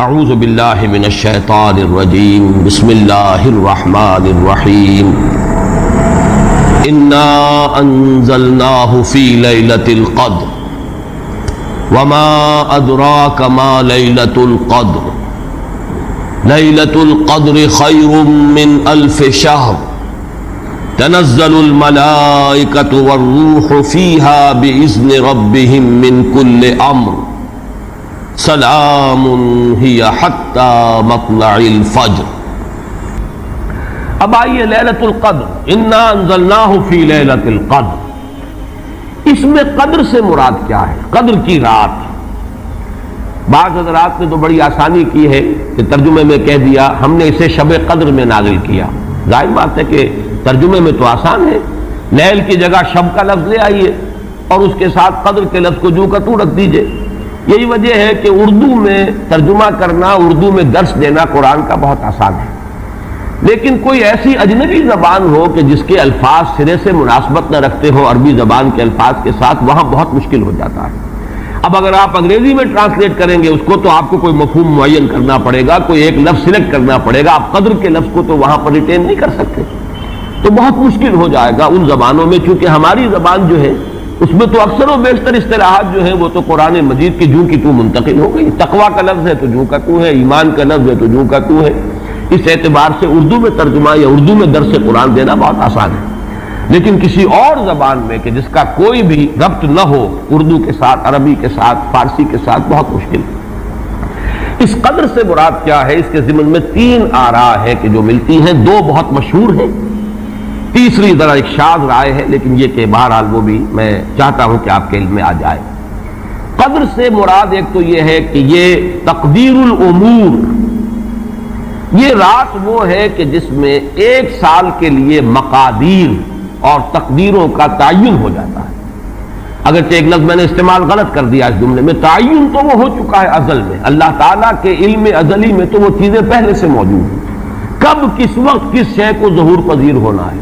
اعوذ باللہ من الشیطان الرجیم بسم اللہ الرحمن الرحیم انا انزلناہ فی لیلۃ القدر وما ادراک ما لیلۃ القدر لیلۃ القدر خیر من الف شہر تنزل الملائکۃ والروح فیہا بإذن ربہم من کل امر سلام ہی حتی مطلع الفجر۔ اب آئیے لیلۃ القدر، انا انزلناہ فی لیلۃ القدر، اس میں قدر سے مراد کیا ہے؟ قدر کی رات۔ بعض حضرات نے تو بڑی آسانی کی ہے کہ ترجمے میں کہہ دیا ہم نے اسے شب قدر میں نازل کیا۔ ظاہر بات ہے کہ ترجمے میں تو آسان ہے، لیل کی جگہ شب کا لفظ لے آئیے اور اس کے ساتھ قدر کے لفظ کو جو کا تو رکھ دیجئے۔ یہی وجہ ہے کہ اردو میں ترجمہ کرنا، اردو میں درس دینا قرآن کا بہت آسان ہے، لیکن کوئی ایسی اجنبی زبان ہو کہ جس کے الفاظ سرے سے مناسبت نہ رکھتے ہو عربی زبان کے الفاظ کے ساتھ، وہاں بہت مشکل ہو جاتا ہے۔ اب اگر آپ انگریزی میں ٹرانسلیٹ کریں گے اس کو تو آپ کو کوئی مفہوم معین کرنا پڑے گا، کوئی ایک لفظ سلیکٹ کرنا پڑے گا، آپ قدر کے لفظ کو تو وہاں پر ریٹین نہیں کر سکتے، تو بہت مشکل ہو جائے گا ان زبانوں میں۔ چونکہ ہماری زبان جو ہے اس میں تو اکثر و بیشتر اصطلاحات جو ہیں وہ تو قرآن مجید کی جوں کی تو منتقل ہو گئی۔ تقویٰ کا لفظ ہے تو جوں کا تو ہے، ایمان کا لفظ ہے تو جوں کا تو ہے۔ اس اعتبار سے اردو میں ترجمہ یا اردو میں درس قرآن دینا بہت آسان ہے، لیکن کسی اور زبان میں کہ جس کا کوئی بھی ربط نہ ہو اردو کے ساتھ، عربی کے ساتھ، فارسی کے ساتھ، بہت مشکل ہے۔ اس قدر سے مراد کیا ہے؟ اس کے ضمن میں تین آراء ہے کہ جو ملتی ہیں، دو بہت مشہور ہیں، تیسری ذرا ایک شاذ رائے ہے، لیکن یہ کہ بہرحال وہ بھی میں چاہتا ہوں کہ آپ کے علم میں آ جائے۔ قدر سے مراد ایک تو یہ ہے کہ یہ تقدیر الامور، یہ رات وہ ہے کہ جس میں ایک سال کے لیے مقادیر اور تقدیروں کا تعین ہو جاتا ہے۔ اگرچہ ایک لفظ میں نے استعمال غلط کر دیا اس جملے میں، تعین تو وہ ہو چکا ہے ازل میں، اللہ تعالیٰ کے علم ازلی میں تو وہ چیزیں پہلے سے موجود ہیں، کب کس وقت کس شے کو ظہور پذیر ہونا ہے،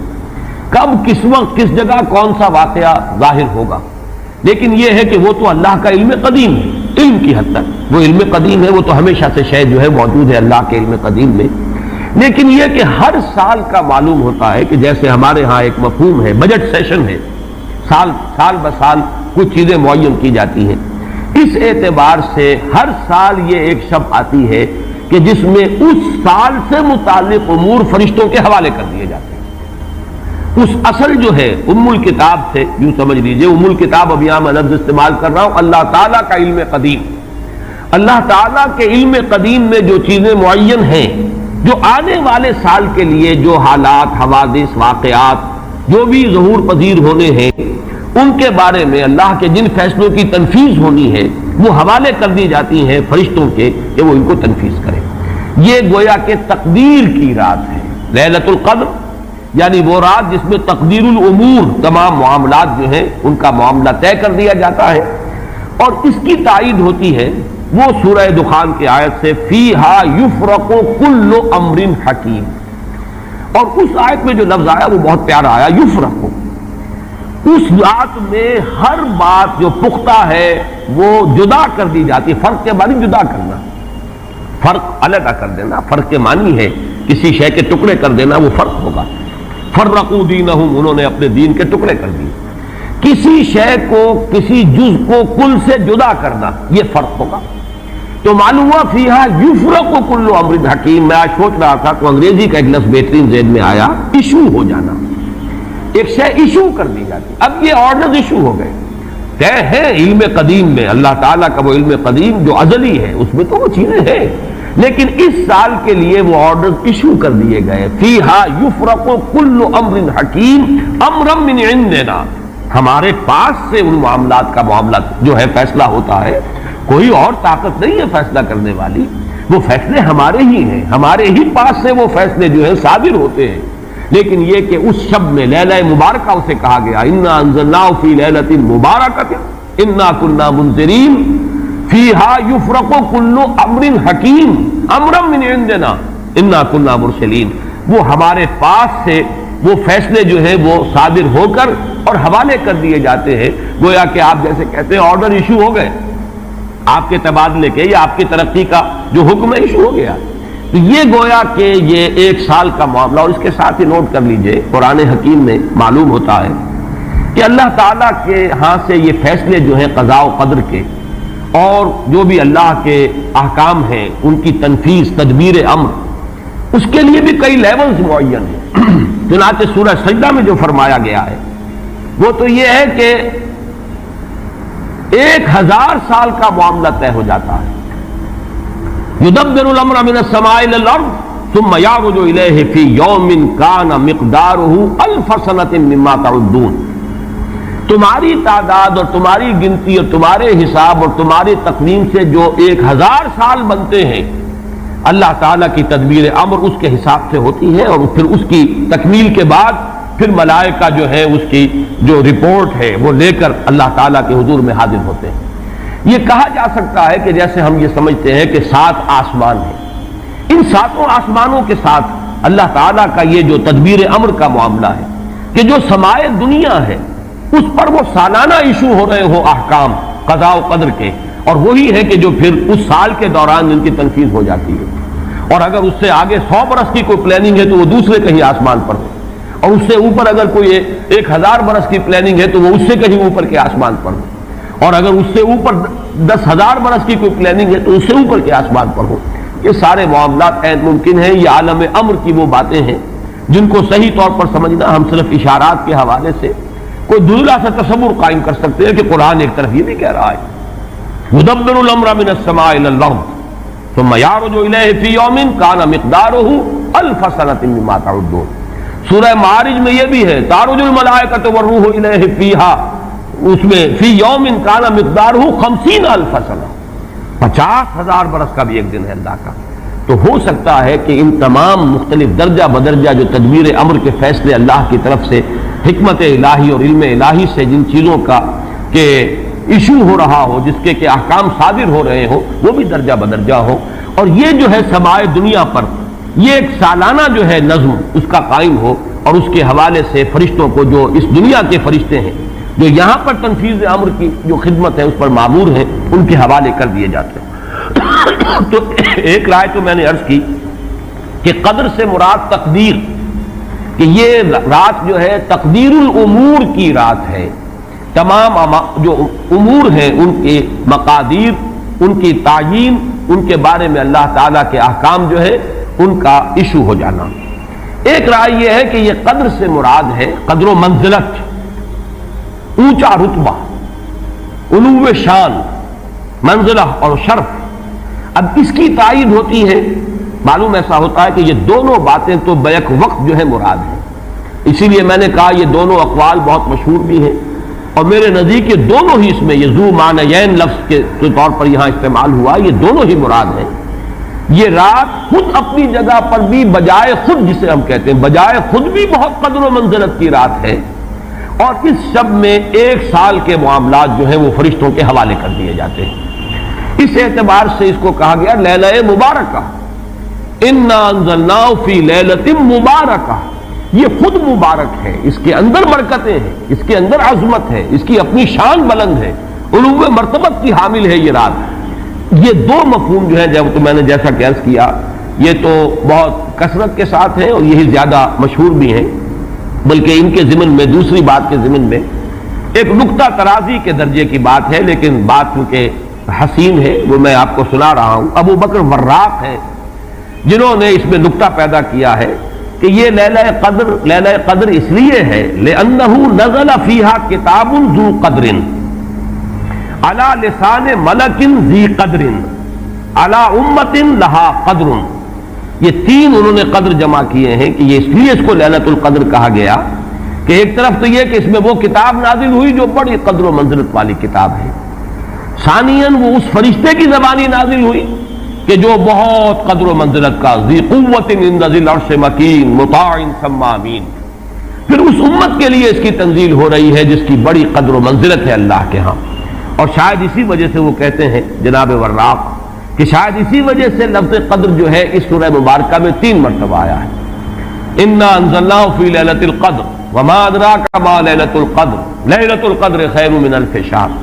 کب کس وقت کس جگہ کون سا واقعہ ظاہر ہوگا، لیکن یہ ہے کہ وہ تو اللہ کا علم قدیم ہے، علم کی حد تک وہ علم قدیم ہے، وہ تو ہمیشہ سے شے جو ہے موجود ہے اللہ کے علم قدیم میں۔ لیکن یہ کہ ہر سال کا معلوم ہوتا ہے کہ جیسے ہمارے ہاں ایک مفہوم ہے، بجٹ سیشن ہے، سال بسال کچھ چیزیں معین کی جاتی ہیں، اس اعتبار سے ہر سال یہ ایک شب آتی ہے کہ جس میں اس سال سے متعلق امور فرشتوں کے حوالے کر دیے جاتے ہیں۔ اس اصل جو ہے ام الکتاب سے یوں سمجھ لیجئے، ام الکتاب اب یہاں میں لفظ استعمال کر رہا ہوں، اللہ تعالیٰ کا علم قدیم، اللہ تعالیٰ کے علم قدیم میں جو چیزیں معین ہیں، جو آنے والے سال کے لیے جو حالات، حوادث، واقعات جو بھی ظہور پذیر ہونے ہیں، ان کے بارے میں اللہ کے جن فیصلوں کی تنفیذ ہونی ہے وہ حوالے کر دی جاتی ہیں فرشتوں کے کہ وہ ان کو تنفیذ کریں۔ یہ گویا کہ تقدیر کی رات ہے لیلۃ القدر، یعنی وہ رات جس میں تقدیر الامور، تمام معاملات جو ہیں ان کا معاملہ طے کر دیا جاتا ہے، اور اس کی تائید ہوتی ہے وہ سورہ دخان کی آیت سے فیہا یفرق کل امر حکیم، اور اس آیت میں جو لفظ آیا وہ بہت پیارا آیا، یفرق، اس رات میں ہر بات جو پختہ ہے وہ جدا کر دی جاتی ہے۔ فرق کے معنی جدا کرنا، فرق علیحدہ کر دینا، فرق کے معنی ہے کسی شے کے ٹکڑے کر دینا، وہ فرق ہوگا۔ فرقوا دینہم، انہوں نے اپنے دین کے ٹکڑے کر دیے، کسی شے کو، کسی جز کو کل سے جدا کرنا، یہ فرق ہوگا۔ تو معلوم ہوا فیہا یفرق کل امر حکیم۔ میں آج سوچ رہا تھا تو انگریزی کا ایک لفظ بہترین ذہن میں آیا، ایشو ہو جانا، ایک شے ایشو کر دی جاتی، اب یہ آرڈرز ایشو ہو گئے، طے ہے علم قدیم میں، اللہ تعالیٰ کا وہ علم قدیم جو ازلی ہے اس میں تو وہ چیزیں ہیں، لیکن اس سال کے لیے وہ آرڈرز ایشو کر دیے گئے۔ فیہا یفرق کل امر حکیم امرا من عندنا، ہمارے پاس سے ان معاملات کا معاملہ جو ہے فیصلہ ہوتا ہے، کوئی اور طاقت نہیں ہے فیصلہ کرنے والی، وہ فیصلے ہمارے ہی ہیں، ہمارے ہی پاس سے وہ فیصلے جو ہیں صادر ہوتے ہیں۔ لیکن یہ کہ اس شب میں لیلہ مبارکہ اسے کہا گیا، انا انزلناہ فی لیلۃ مبارکۃ انا کنا منذرین فیہا یفرق کل امر حکیم امرا من عندنا انا کنا مرسلین، وہ ہمارے پاس سے وہ فیصلے جو ہے وہ صادر ہو کر اور حوالے کر دیے جاتے ہیں، گویا کہ آپ جیسے کہتے ہیں آرڈر ایشو ہو گئے، آپ کے تبادلے کے یا آپ کی ترقی کا جو حکم ہے ایشو ہو گیا. تو یہ گویا کہ یہ 1 سال کا معاملہ. اور اس کے ساتھ ہی نوٹ کر لیجئے قرآن حکیم میں معلوم ہوتا ہے کہ اللہ تعالیٰ کے ہاں سے یہ فیصلے جو ہیں قضاء و قدر کے اور جو بھی اللہ کے احکام ہیں ان کی تنفیذ تدبیر امر اس کے لیے بھی کئی لیولز معین ہیں. چنانچہ سورہ سجدہ میں جو فرمایا گیا ہے وہ تو یہ ہے کہ 1000 سال کا معاملہ طے ہو جاتا ہے. یدبر الامر من السماء الى الارض ثم يعرج الیہ فی یوم کان مقدارہ 1000 سنۃ مما تعدون. تمہاری تعداد اور تمہاری گنتی اور تمہارے حساب اور تمہاری تقویم سے جو 1000 سال بنتے ہیں اللہ تعالیٰ کی تدبیر امر اس کے حساب سے ہوتی ہے. اور پھر اس کی تکمیل کے بعد پھر ملائکہ جو ہے اس کی جو رپورٹ ہے وہ لے کر اللہ تعالیٰ کے حضور میں حاضر ہوتے ہیں. یہ کہا جا سکتا ہے کہ جیسے ہم یہ سمجھتے ہیں کہ 7 آسمان ہیں, ان 7 آسمانوں کے ساتھ اللہ تعالیٰ کا یہ جو تدبیر امر کا معاملہ ہے کہ جو سمائے دنیا ہے اس پر وہ سالانہ ایشو ہو رہے ہو احکام قضاء و قدر کے, اور وہی ہے کہ جو پھر اس سال کے دوران ان کی تنفیذ ہو جاتی ہے. اور اگر اس سے آگے 100 برس کی کوئی پلاننگ ہے تو وہ دوسرے کہیں آسمان پر ہو, اور اس سے اوپر اگر کوئی 1000 برس کی پلاننگ ہے تو وہ اس سے کہیں اوپر کے آسمان پر ہو, اور اگر اس سے اوپر 10,000 برس کی کوئی پلاننگ ہے تو اس سے اوپر کے آسمان پر ہو. یہ سارے معاملات عین ممکن ہیں. یہ عالم امر کی وہ باتیں ہیں جن کو صحیح طور پر سمجھنا ہم صرف اشارات کے حوالے سے کوئی دھندلا سا تصور قائم کر سکتے ہیں کہ قرآن ایک طرف یہ بھی کہہ رہا ہے یدبر الامر من السماء الى الارض ثم يعرج الیہ فی یوم کان مقدارہ 1000 سنۃ مما تعدون. سورہ معارج میں یہ بھی ہے تعرج الملائکۃ والروح الیہ فیہا, اس میں فی یوم کان مقدارہ 50,000 سنہ, 50,000 برس کا بھی ایک دن ہے اللہ کا. تو ہو سکتا ہے کہ ان تمام مختلف درجہ بدرجہ جو تدبیر امر کے فیصلے اللہ کی طرف سے حکمت الہی اور علم الہی سے جن چیزوں کا کہ ایشو ہو رہا ہو, جس کے کہ احکام صادر ہو رہے ہوں, وہ بھی درجہ بدرجہ ہو. اور یہ جو ہے سمائے دنیا پر یہ ایک سالانہ جو ہے نظم اس کا قائم ہو, اور اس کے حوالے سے فرشتوں کو جو اس دنیا کے فرشتے ہیں جو یہاں پر تنفیذ امر کی جو خدمت ہے اس پر مامور ہیں ان کے حوالے کر دیے جاتے ہیں. تو ایک رائے تو میں نے عرض کی کہ قدر سے مراد تقدیر, کہ یہ رات جو ہے تقدیر الامور کی رات ہے. تمام جو امور ہیں ان کے مقادیر, ان کی تعیین, ان کے بارے میں اللہ تعالیٰ کے احکام جو ہے ان کا ایشو ہو جانا. ایک رائے یہ ہے کہ یہ قدر سے مراد ہے قدر و منزلت, اونچا رتبہ, علو شان, منزلہ اور شرف. اب اس کی تائید ہوتی ہے, معلوم ایسا ہوتا ہے کہ یہ دونوں باتیں تو بیک وقت جو ہے مراد ہیں. اسی لیے میں نے کہا یہ دونوں اقوال بہت مشہور بھی ہیں, اور میرے نزدیک یہ دونوں ہی اس میں یہ ذو معنیین لفظ کے طور پر یہاں استعمال ہوا, یہ دونوں ہی مراد ہیں. یہ رات خود اپنی جگہ پر بھی بجائے خود, جسے ہم کہتے ہیں بجائے خود بھی بہت قدر و منزلت کی رات ہے, اور اس شب میں 1 سال کے معاملات جو ہیں وہ فرشتوں کے حوالے کر دیے جاتے ہیں. اس اعتبار سے اس کو کہا گیا لیلہ مبارکہ, انا انزلناہ فی لیلۃ مبارکہ. یہ خود مبارک ہے, اس کے اندر برکتیں ہیں, اس کے اندر عظمت ہے, اس کی اپنی شان بلند ہے, علو مرتبت کی حامل ہے یہ رات. یہ دو مفہوم جو ہیں جب تو میں نے جیسا کہ عرض کیا یہ تو بہت کثرت کے ساتھ ہیں اور یہی زیادہ مشہور بھی ہیں, بلکہ ان کے ضمن میں دوسری بات کے ضمن میں ایک نقطہ ترازی کے درجے کی بات ہے, لیکن بات چونکہ حسین ہے وہ میں آپ کو سنا رہا ہوں. ابو بکر وراق ہیں جنہوں نے اس میں نقطہ پیدا کیا ہے کہ یہ لیلہ قدر اس لیے ہے لأنه نزل فيها کتاب ذو قدر على لسان ملک ذی قدر على امت لها قدر. یہ 3 انہوں نے قدر جمع کیے ہیں کہ یہ اس لیے اس کو لیلۃ القدر کہا گیا کہ ایک طرف تو یہ کہ اس میں وہ کتاب نازل ہوئی جو بڑی قدر و منزلت والی کتاب ہے, ثانیاً وہ اس فرشتے کی زبانی نازل ہوئی کہ جو بہت قدر و منزلت کا ذی قوت عند ذی العرش مکین مطاع ثم امین. پھر اس امت کے لیے اس کی تنزیل ہو رہی ہے جس کی بڑی قدر و منزلت ہے اللہ کے ہاں. اور شاید اسی وجہ سے وہ کہتے ہیں جناب وراق کہ شاید اسی وجہ سے لفظ قدر جو ہے اس سورہ مبارکہ میں 3 مرتبہ آیا ہے. انا انزلناہ فی لیلۃ القدر وما ادراک ما لیلۃ القدر لیلۃ القدر خیر من الف شہر.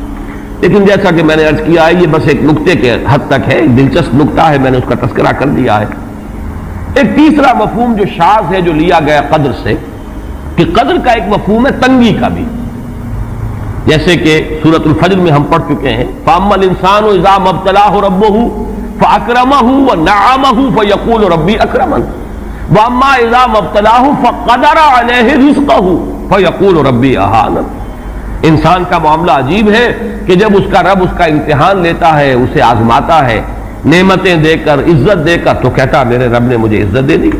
لیکن جیسا کہ میں نے عرض کیا ہے یہ بس ایک نقطے کے حد تک ہے، ایک دلچسپ نقطہ ہے، میں نے اس کا تذکرہ کر دیا ہے۔ ایک تیسرا مفہوم جو شاذ ہے جو لیا گیا قدر سے، کہ قدر کا ایک مفہوم ہے تنگی کا بھی، جیسے کہ سورۃ الفجر میں ہم پڑھ چکے ہیں فَأَمَّا الْإِنسَانُ إِذَا مَا ابْتَلَاهُ رَبُّهُ فَأَكْرَمَهُ وَنَعَّمَهُ فَيَقُولُ رَبِّي أَكْرَمَنِ وَأَمَّا إِذَا مَا ابْتَلَاهُ فَقَدَرَ عَلَيْهِ رِزْقَهُ فَيَقُولُ رَبِّي أَهَانَنِ۔ انسان کا معاملہ عجیب ہے کہ جب اس کا رب اس کا امتحان لیتا ہے، اسے آزماتا ہے نعمتیں دے کر، عزت دے کر، تو کہتا میرے رب نے مجھے عزت دے دی،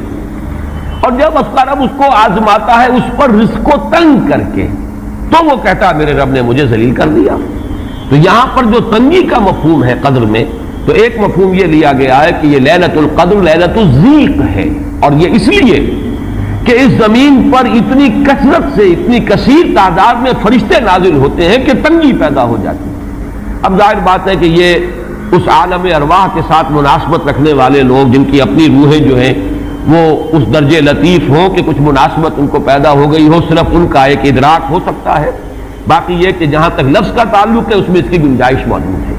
اور جب اس کا رب اس کو آزماتا ہے اس پر رزق کو تنگ کر کے، تو وہ کہتا میرے رب نے مجھے ذلیل کر دیا۔ تو یہاں پر جو تنگی کا مفہوم ہے قدر میں، تو ایک مفہوم یہ لیا گیا ہے کہ یہ لیلۃ القدر لیلۃ الضیق ہے، اور یہ اس لیے کہ اس زمین پر اتنی کثرت سے، اتنی کثیر تعداد میں فرشتے نازل ہوتے ہیں کہ تنگی پیدا ہو جاتی ہے۔ اب ظاہر بات ہے کہ یہ اس عالم ارواح کے ساتھ مناسبت رکھنے والے لوگ جن کی اپنی روحیں جو ہیں وہ اس درجے لطیف ہوں کہ کچھ مناسبت ان کو پیدا ہو گئی ہو، صرف ان کا ایک ادراک ہو سکتا ہے، باقی یہ کہ جہاں تک لفظ کا تعلق ہے اس میں اس کی گنجائش موجود ہے۔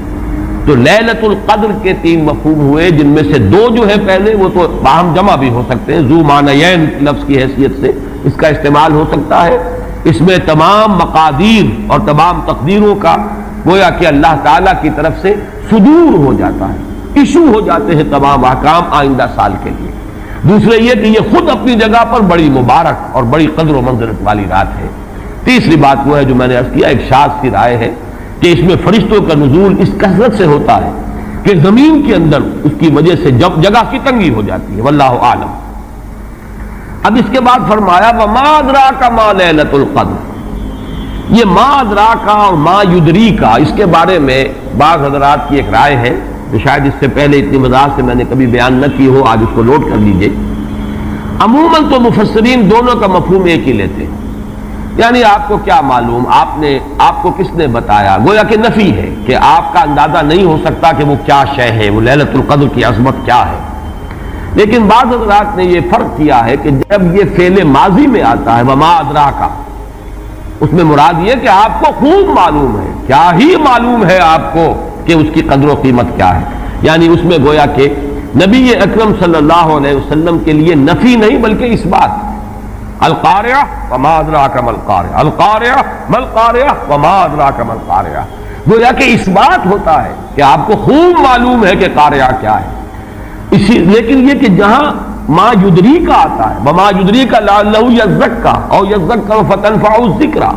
تو لیلۃ القدر کے تین مفہوم ہوئے، جن میں سے دو جو ہے پہلے وہ تو باہم جمع بھی ہو سکتے ہیں، ذو معنیین لفظ کی حیثیت سے اس کا استعمال ہو سکتا ہے۔ اس میں تمام مقادیر اور تمام تقدیروں کا گویا کہ اللہ تعالیٰ کی طرف سے صدور ہو جاتا ہے، ایشو ہو جاتے ہیں تمام احکام آئندہ سال کے لیے۔ دوسرے یہ کہ یہ خود اپنی جگہ پر بڑی مبارک اور بڑی قدر و منزلت والی رات ہے۔ تیسری بات وہ ہے جو میں نے عرض کیا، ایک شاذ سی رائے ہے کہ اس میں فرشتوں کا نزول اس کثرت سے ہوتا ہے کہ زمین کے اندر اس کی وجہ سے جگہ کی تنگی ہو جاتی ہے، واللہ عالم۔ اب اس کے بعد فرمایا وَمَا أَدْرَاكَ مَا لَيْلَةُ الْقَدْرِ، یہ ما ادراکا اور ما یدریکا، اس کے بارے میں بعض حضرات کی ایک رائے ہے جو شاید اس سے پہلے اتنی وضاحت سے میں نے کبھی بیان نہ کی ہو، آج اس کو نوٹ کر لیجئے۔ عموماً تو مفسرین دونوں کا مفہوم ایک ہی لیتے ہیں، یعنی آپ کو کیا معلوم، آپ کو کس نے بتایا، گویا کہ نفی ہے کہ آپ کا اندازہ نہیں ہو سکتا کہ وہ کیا شے ہے، وہ لیلۃ القدر کی عظمت کیا ہے۔ لیکن بعض حضرات نے یہ فرق کیا ہے کہ جب یہ فعل ماضی میں آتا ہے وما ادراکا، اس میں مراد یہ کہ آپ کو خوب معلوم ہے، کیا ہی معلوم ہے آپ کو کہ اس کی قدر و قیمت کیا ہے، یعنی اس میں گویا کہ نبی اکرم صلی اللہ علیہ وسلم کے لیے نفی نہیں بلکہ اس بات، القارعہ وما ادراک ما القارعہ، القارعہ ما القارعہ وما ادراک ما القارعہ، گویا کہ اس بات ہوتا ہے کہ آپ کو خوب معلوم ہے کہ قارعہ کیا ہے۔ لیکن یہ کہ جہاں ما یدریکا آتا ہے، وما یدریکا لعلہ یزکا اور یذکر فتنفع الذکرى،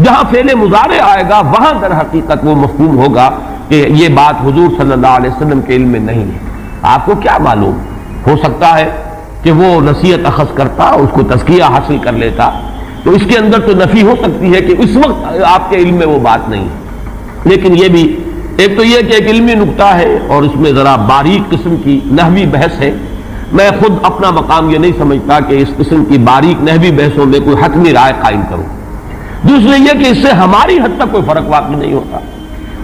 جہاں فعل مضارع آئے گا وہاں در حقیقت وہ مفہوم ہوگا کہ یہ بات حضور صلی اللہ علیہ وسلم کے علم میں نہیں ہے۔ آپ کو کیا معلوم، ہو سکتا ہے کہ وہ نصیحت اخذ کرتا، اس کو تزکیہ حاصل کر لیتا، تو اس کے اندر تو نفی ہو سکتی ہے کہ اس وقت آپ کے علم میں وہ بات نہیں ہے۔ لیکن یہ بھی ایک تو یہ کہ ایک علمی نکتہ ہے اور اس میں ذرا باریک قسم کی نحوی بحث ہے، میں خود اپنا مقام یہ نہیں سمجھتا کہ اس قسم کی باریک نحوی بحثوں میں کوئی حتمی رائے قائم کروں۔ دوسرے یہ کہ اس سے ہماری حد تک کوئی فرق واقع نہیں ہوتا،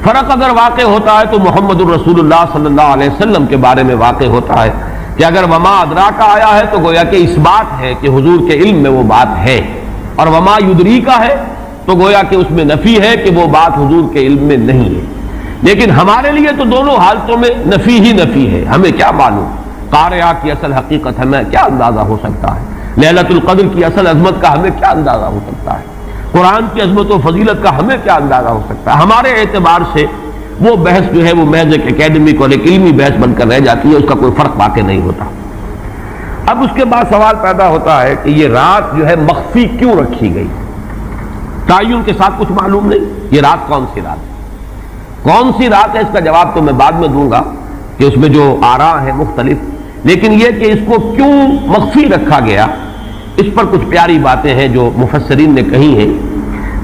فرق اگر واقع ہوتا ہے تو محمد الرسول اللہ صلی اللہ علیہ وسلم کے بارے میں واقع ہوتا ہے کہ اگر وما ادراکا آیا ہے تو گویا کہ اس بات ہے کہ حضور کے علم میں وہ بات ہے، اور وما یدریکا ہے تو گویا کہ اس میں نفی ہے کہ وہ بات حضور کے علم میں نہیں ہے۔ لیکن ہمارے لیے تو دونوں حالتوں میں نفی ہی نفی ہے، ہمیں کیا معلوم قارعہ کی اصل حقیقت ہمیں کیا اندازہ ہو سکتا ہے، لیلۃ القدر کی اصل عظمت کا ہمیں کیا اندازہ ہو سکتا ہے، قرآن کی عظمت و فضیلت کا ہمیں کیا اندازہ ہو سکتا ہے۔ ہمارے اعتبار سے وہ بحث جو ہے وہ محض ایک اکیڈمک اور ایک علمی بحث بن کر رہ جاتی ہے، اس کا کوئی فرق واقع نہیں ہوتا۔ اب اس کے بعد سوال پیدا ہوتا ہے کہ یہ رات جو ہے مخفی کیوں رکھی گئی، تعین کے ساتھ کچھ معلوم نہیں، یہ رات کون سی رات ہے، کون سی رات ہے، اس کا جواب تو میں بعد میں دوں گا کہ اس میں جو آراء ہیں مختلف، لیکن یہ کہ اس کو کیوں مخفی رکھا گیا اس پر کچھ پیاری باتیں ہیں جو مفسرین نے کہی ہیں۔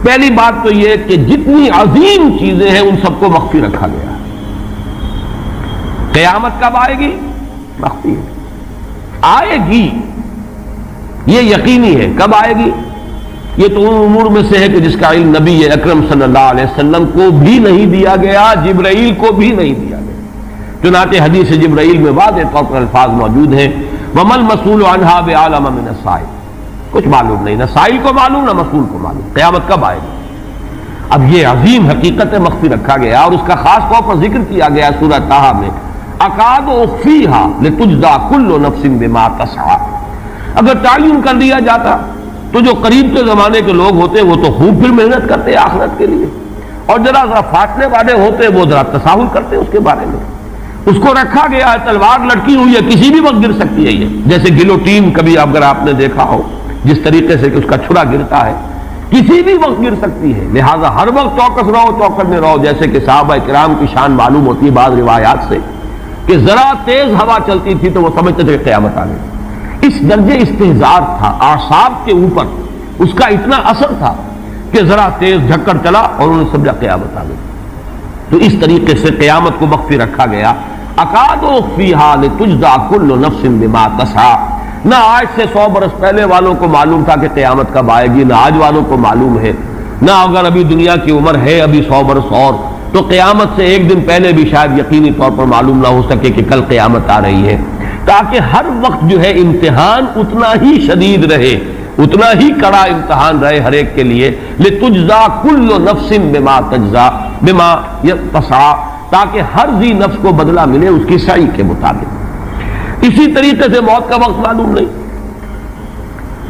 پہلی بات تو یہ کہ جتنی عظیم چیزیں ہیں ان سب کو مخفی رکھا گیا۔ قیامت کب آئے گی، مخفی آئے گی، یہ یقینی ہے، کب آئے گی، یہ تو ان امور میں سے ہے کہ جس کا علم نبی اکرم صلی اللہ علیہ وسلم کو بھی نہیں دیا گیا، جبرائیل کو بھی نہیں دیا گیا۔ چنانچہ حدیث جبرائیل میں واضح طور پر الفاظ موجود ہیں وَمَا الْمَسْئُولُ عَنْهَا بِأَعْلَمَ مِنَ السَّائِلِ، کچھ معلوم نہیں، نہ سائل کو معلوم نہ مسئول کو معلوم قیامت کب آئے گی۔ اب یہ عظیم حقیقت مخفی رکھا گیا اور اس کا خاص طور پر ذکر کیا گیا سورہ طٰہٰ میں، اکاد اخفیھا لتجزی کل نفس بما تسعی۔ اگر تعین کر دیا جاتا تو جو قریب کے زمانے کے لوگ ہوتے وہ تو خوب پھر محنت کرتے آخرت کے لیے، اور ذرا فاصلے والے ہوتے وہ ذرا تساہل کرتے اس کے بارے میں۔ اس کو رکھا گیا ہے، تلوار لٹکی ہوئی ہے، کسی بھی وقت گر سکتی ہے، یہ جیسے گلوٹین کبھی اگر آپ نے دیکھا ہو جس طریقے سے کہ اس کا چھرا گرتا ہے، کسی بھی وقت گر سکتی ہے، لہذا ہر وقت چوکس رہو، چوکس میں رہو، جیسے کہ صحابہ کرام کی شان معلوم ہوتی ہے بعض روایات سے کہ ذرا تیز ہوا چلتی تھی تو وہ سمجھتے تھے کہ قیامت آ گئی۔ اس درجے استحضار تھا اعصاب کے اوپر، اس کا اتنا اثر تھا کہ ذرا تیز جھکڑ چلا اور انہوں نے سمجھا قیامت آ گئی۔ تو اس طریقے سے قیامت کو مخفی رکھا گیا۔ اکاد اخفیھا لتجزی کل نفس بما تسعی۔ نہ آج سے 100 برس پہلے والوں کو معلوم تھا کہ قیامت کب آئے گی، نہ آج والوں کو معلوم ہے، نہ اگر ابھی دنیا کی عمر ہے ابھی 100 برس اور تو قیامت سے ایک دن پہلے بھی شاید یقینی طور پر معلوم نہ ہو سکے کہ کل قیامت آ رہی ہے، تاکہ ہر وقت جو ہے امتحان اتنا ہی شدید رہے، اتنا ہی کڑا امتحان رہے ہر ایک کے لیے۔ لتجزی کل نفس بما تجزی بما تسعی، تاکہ ہر ذی نفس کو بدلہ ملے اس کی سعی کے مطابق۔ اسی طریقے سے موت کا وقت معلوم نہیں،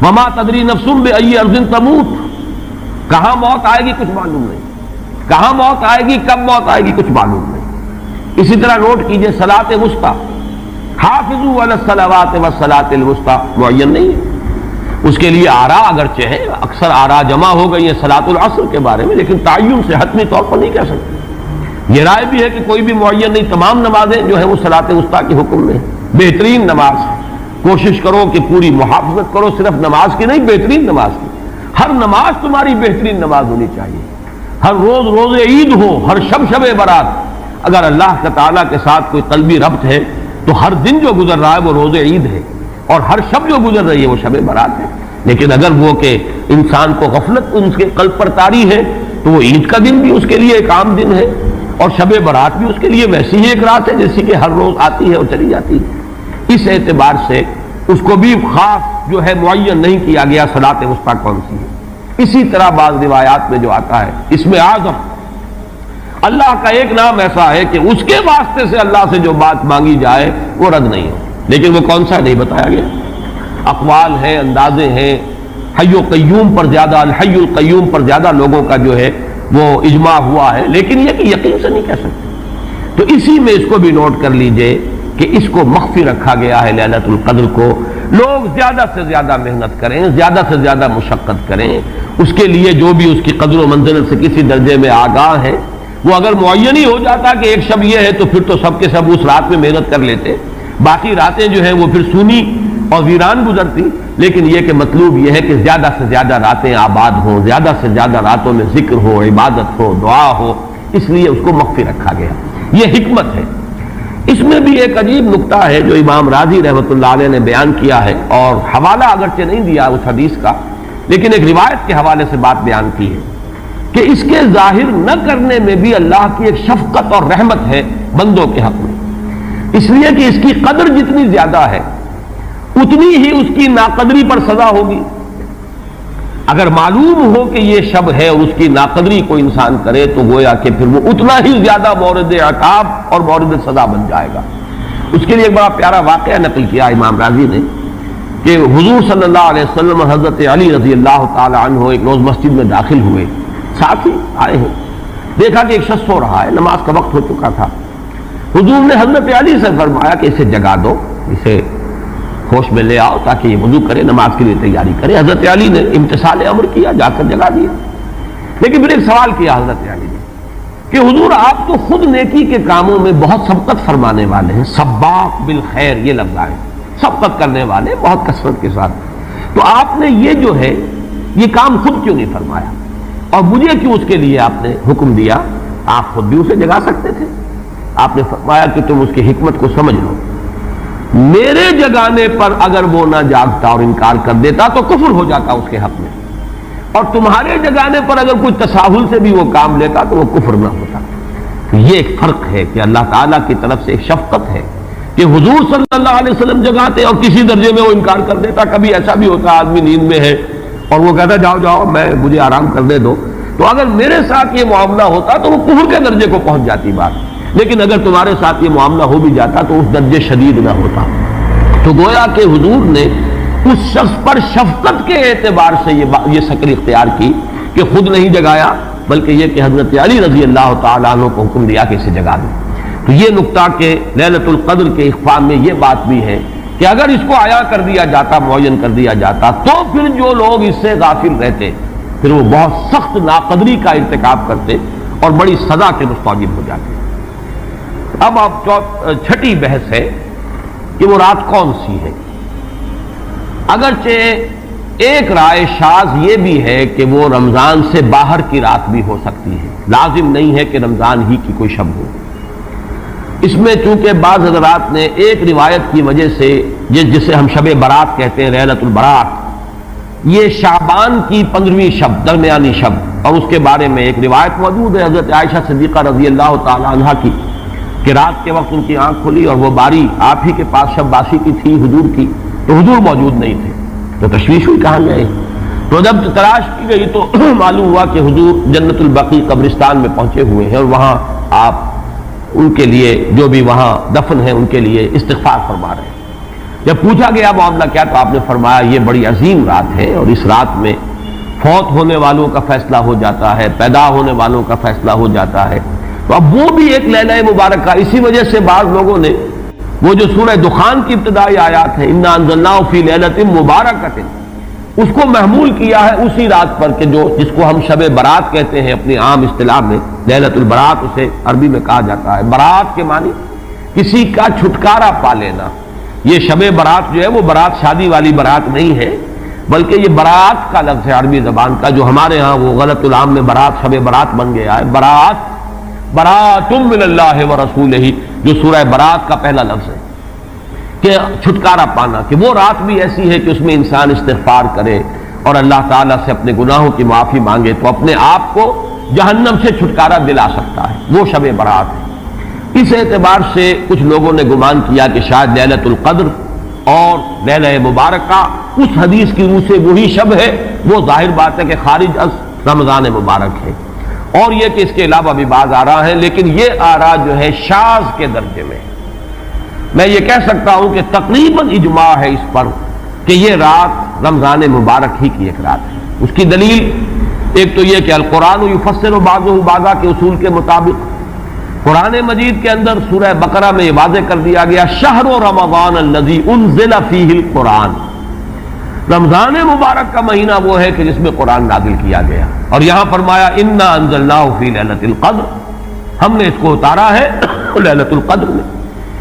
وما تدری نفس بأی ارض تموت، کہاں موت آئے گی کچھ معلوم نہیں، کہاں موت آئے گی کب موت آئے گی کچھ معلوم نہیں۔ اسی طرح نوٹ کیجئے صلاۃ وسطیٰ، حافظوا علی الصلوات والصلاۃ الوسطیٰ معین نہیں ہے، اس کے لیے آراء اگرچہ ہے، اکثر آراء جمع ہو گئی ہیں صلاۃ العصر کے بارے میں، لیکن تعین سے حتمی طور پر نہیں کہہ سکتے۔ یہ رائے بھی ہے کہ کوئی بھی معین نہیں، تمام نمازیں جو ہے وہ صلاۃ وسطیٰ کے حکم میں ہیں۔ بہترین نماز، کوشش کرو کہ پوری محافظت کرو، صرف نماز کی نہیں بہترین نماز کی، ہر نماز تمہاری بہترین نماز ہونی چاہیے، ہر روز روز عید ہو، ہر شب شب برات۔ اگر اللہ تعالیٰ کے ساتھ کوئی قلبی ربط ہے تو ہر دن جو گزر رہا ہے وہ روز عید ہے، اور ہر شب جو گزر رہی ہے وہ شب برات ہے۔ لیکن اگر وہ کہ انسان کو غفلت ان کے قلب پر طاری ہے تو وہ عید کا دن بھی اس کے لیے ایک عام دن ہے، اور شب برات بھی اس کے لیے ویسی ہی ایک رات ہے جیسی کہ ہر روز آتی ہے اور چلی جاتی ہے۔ اس اعتبار سے اس کو بھی خاص جو ہے معین نہیں کیا گیا صلاۃ وسطیٰ کون سی ہے۔ اسی طرح بعض روایات میں جو آتا ہے اسم اعظم، اللہ کا ایک نام ایسا ہے کہ اس کے واسطے سے اللہ سے جو بات مانگی جائے وہ رد نہیں ہو، لیکن وہ کون سا نہیں بتایا گیا۔ اقوال ہیں، اندازے ہیں، حی و قیوم پر زیادہ، الحی القیوم پر زیادہ لوگوں کا جو ہے وہ اجماع ہوا ہے، لیکن یہ کہ یقین سے نہیں کہہ سکتے۔ تو اسی میں اس کو بھی نوٹ کر لیجئے کہ اس کو مخفی رکھا گیا ہے لیلۃ القدر کو۔ لوگ زیادہ سے زیادہ محنت کریں، زیادہ سے زیادہ مشقت کریں، اس کے لیے جو بھی اس کی قدر و منزلت سے کسی درجے میں آگاہ ہے، وہ اگر معین ہی ہو جاتا کہ ایک شب یہ ہے تو پھر تو سب کے سب اس رات میں محنت کر لیتے، باقی راتیں جو ہیں وہ پھر سونی اور ویران گزرتی۔ لیکن یہ کہ مطلوب یہ ہے کہ زیادہ سے زیادہ راتیں آباد ہوں، زیادہ سے زیادہ راتوں میں ذکر ہو، عبادت ہو، دعا ہو، اس لیے اس کو مخفی رکھا گیا۔ یہ حکمت ہے۔ اس میں بھی ایک عجیب نکتہ ہے جو امام راضی رحمۃ اللہ علیہ نے بیان کیا ہے، اور حوالہ اگرچہ نہیں دیا اس حدیث کا، لیکن ایک روایت کے حوالے سے بات بیان کی ہے کہ اس کے ظاہر نہ کرنے میں بھی اللہ کی ایک شفقت اور رحمت ہے بندوں کے حق میں، اس لیے کہ اس کی قدر جتنی زیادہ ہے اتنی ہی اس کی ناقدری پر سزا ہوگی۔ اگر معلوم ہو کہ یہ شب ہے اور اس کی ناقدری کوئی انسان کرے تو گویا کہ پھر وہ اتنا ہی زیادہ مورد عقاب اور مورد سزا بن جائے گا۔ اس کے لیے ایک بڑا پیارا واقعہ نقل کیا امام راضی نے کہ حضور صلی اللہ علیہ وسلم اور حضرت علی رضی اللہ تعالی عنہ ایک روز مسجد میں داخل ہوئے، ساتھ ہی آئے ہیں، دیکھا کہ ایک شخص سو رہا ہے، نماز کا وقت ہو چکا تھا۔ حضور نے حضرت علی سے فرمایا کہ اسے جگا دو، اسے ہوش میں لے آؤ تاکہ یہ وضو کرے، نماز کے لیے تیاری کرے۔ حضرت علی نے امتثال امر کیا، جا کر جگا دیا۔ لیکن پھر ایک سوال کیا حضرت علی نے کہ حضور آپ تو خود نیکی کے کاموں میں بہت سبقت فرمانے والے ہیں، سباق بالخیر یہ لفظ آئے، سبقت کرنے والے بہت کثرت کے ساتھ، تو آپ نے یہ جو ہے یہ کام خود کیوں نہیں فرمایا، اور مجھے کیوں اس کے لیے آپ نے حکم دیا؟ آپ خود بھی اسے جگا سکتے تھے۔ آپ نے فرمایا کہ تم اس کی حکمت کو سمجھ لو، میرے جگانے پر اگر وہ نہ جاگتا اور انکار کر دیتا تو کفر ہو جاتا اس کے حق میں، اور تمہارے جگانے پر اگر کوئی تساہل سے بھی وہ کام لیتا تو وہ کفر نہ ہوتا۔ یہ ایک فرق ہے کہ اللہ تعالیٰ کی طرف سے ایک شفقت ہے کہ حضور صلی اللہ علیہ وسلم جگاتے اور کسی درجے میں وہ انکار کر دیتا۔ کبھی ایسا بھی ہوتا آدمی نیند میں ہے اور وہ کہتا جاؤ جاؤ مجھے آرام کرنے دو، تو تو اگر میرے ساتھ یہ معاملہ ہوتا تو وہ کفر کے درجے کو پہنچ جاتی بات، لیکن اگر تمہارے ساتھ یہ معاملہ ہو بھی جاتا تو اس درجے شدید نہ ہوتا۔ تو گویا کہ حضور نے اس شخص پر شفقت کے اعتبار سے یہ شکل اختیار کی کہ خود نہیں جگایا، بلکہ یہ کہ حضرت علی رضی اللہ تعالیٰ عنہ کو حکم دیا کہ اسے جگا دیں۔ تو یہ نقطہ کہ لیلۃ القدر کے اخفاء میں یہ بات بھی ہے کہ اگر اس کو عیاں کر دیا جاتا، معین کر دیا جاتا، تو پھر جو لوگ اس سے غافل رہتے پھر وہ بہت سخت ناقدری کا ارتکاب کرتے اور بڑی سزا کے مستوجب ہو جاتے۔ اب آپ چھٹی بحث ہے کہ وہ رات کون سی ہے۔ اگرچہ ایک رائے شاذ یہ بھی ہے کہ وہ رمضان سے باہر کی رات بھی ہو سکتی ہے، لازم نہیں ہے کہ رمضان ہی کی کوئی شب ہو۔ اس میں چونکہ بعض حضرات نے ایک روایت کی وجہ سے جسے ہم شب برات کہتے ہیں، لیلۃ البرات، یہ شعبان کی 15ویں شب، درمیانی شب، اور اس کے بارے میں ایک روایت موجود ہے حضرت عائشہ صدیقہ رضی اللہ تعالی عنہا کی کہ رات کے وقت ان کی آنکھ کھلی اور وہ باری آپ ہی کے پاس شب باسی کی تھی، حضور کی، تو حضور موجود نہیں تھے، تو تشویش ہوئی کہاں گئے۔ تو جب تلاش کی گئی تو معلوم ہوا کہ حضور جنت البقیع قبرستان میں پہنچے ہوئے ہیں اور وہاں آپ ان کے لیے جو بھی وہاں دفن ہیں ان کے لیے استغفار فرما رہے ہیں۔ جب پوچھا گیا معاملہ کیا، تو آپ نے فرمایا یہ بڑی عظیم رات ہے اور اس رات میں فوت ہونے والوں کا فیصلہ ہو جاتا ہے، پیدا ہونے والوں کا فیصلہ ہو جاتا ہے۔ تو اب وہ بھی ایک لیلہ مبارکہ، اسی وجہ سے بعض لوگوں نے وہ جو سورہ دخان کی ابتدائی آیات ہے انا انزلناہ فی لیلۃ مبارکۃ، اس کو محمول کیا ہے اسی رات پر کہ جس کو ہم شب برات کہتے ہیں اپنی عام اصطلاح میں، لیلۃ البرات اسے عربی میں کہا جاتا ہے۔ برات کے معنی کسی کا چھٹکارا پا لینا۔ یہ شب برات جو ہے وہ برات شادی والی برات نہیں ہے، بلکہ یہ برات کا لفظ ہے عربی زبان کا، جو ہمارے ہاں وہ غلط العام میں برات شب برات بن گیا ہے۔ برات، برات من اللہ ورسولہ، جو سورہ برات کا پہلا لفظ ہے کہ چھٹکارا پانا، کہ وہ رات بھی ایسی ہے کہ اس میں انسان استغفار کرے اور اللہ تعالیٰ سے اپنے گناہوں کی معافی مانگے تو اپنے آپ کو جہنم سے چھٹکارا دلا سکتا ہے، وہ شب برات ہے۔ اس اعتبار سے کچھ لوگوں نے گمان کیا کہ شاید لیلۃ القدر اور لیلہ مبارکہ اس حدیث کی روح سے وہی شب ہے، وہ ظاہر بات ہے کہ خارج از رمضان مبارک ہے، اور یہ کہ اس کے علاوہ بھی بعض آراء ہیں، لیکن یہ آراء جو ہے شاذ کے درجے میں۔ میں یہ کہہ سکتا ہوں کہ تقریباً اجماع ہے اس پر کہ یہ رات رمضان مبارک ہی کی ایک رات ہے۔ اس کی دلیل ایک تو یہ کہ القرآن یفسر بعضہ بعضا کے اصول کے مطابق قرآن مجید کے اندر سورہ بقرہ میں یہ واضح کر دیا گیا شہر رمضان الذی انزل فیہ القرآن، رمضان مبارک کا مہینہ وہ ہے کہ جس میں قرآن نازل کیا گیا، اور یہاں فرمایا انا انزلناہ فی لیلۃ القدر، ہم نے اس کو اتارا ہے لیلۃ القدر میں۔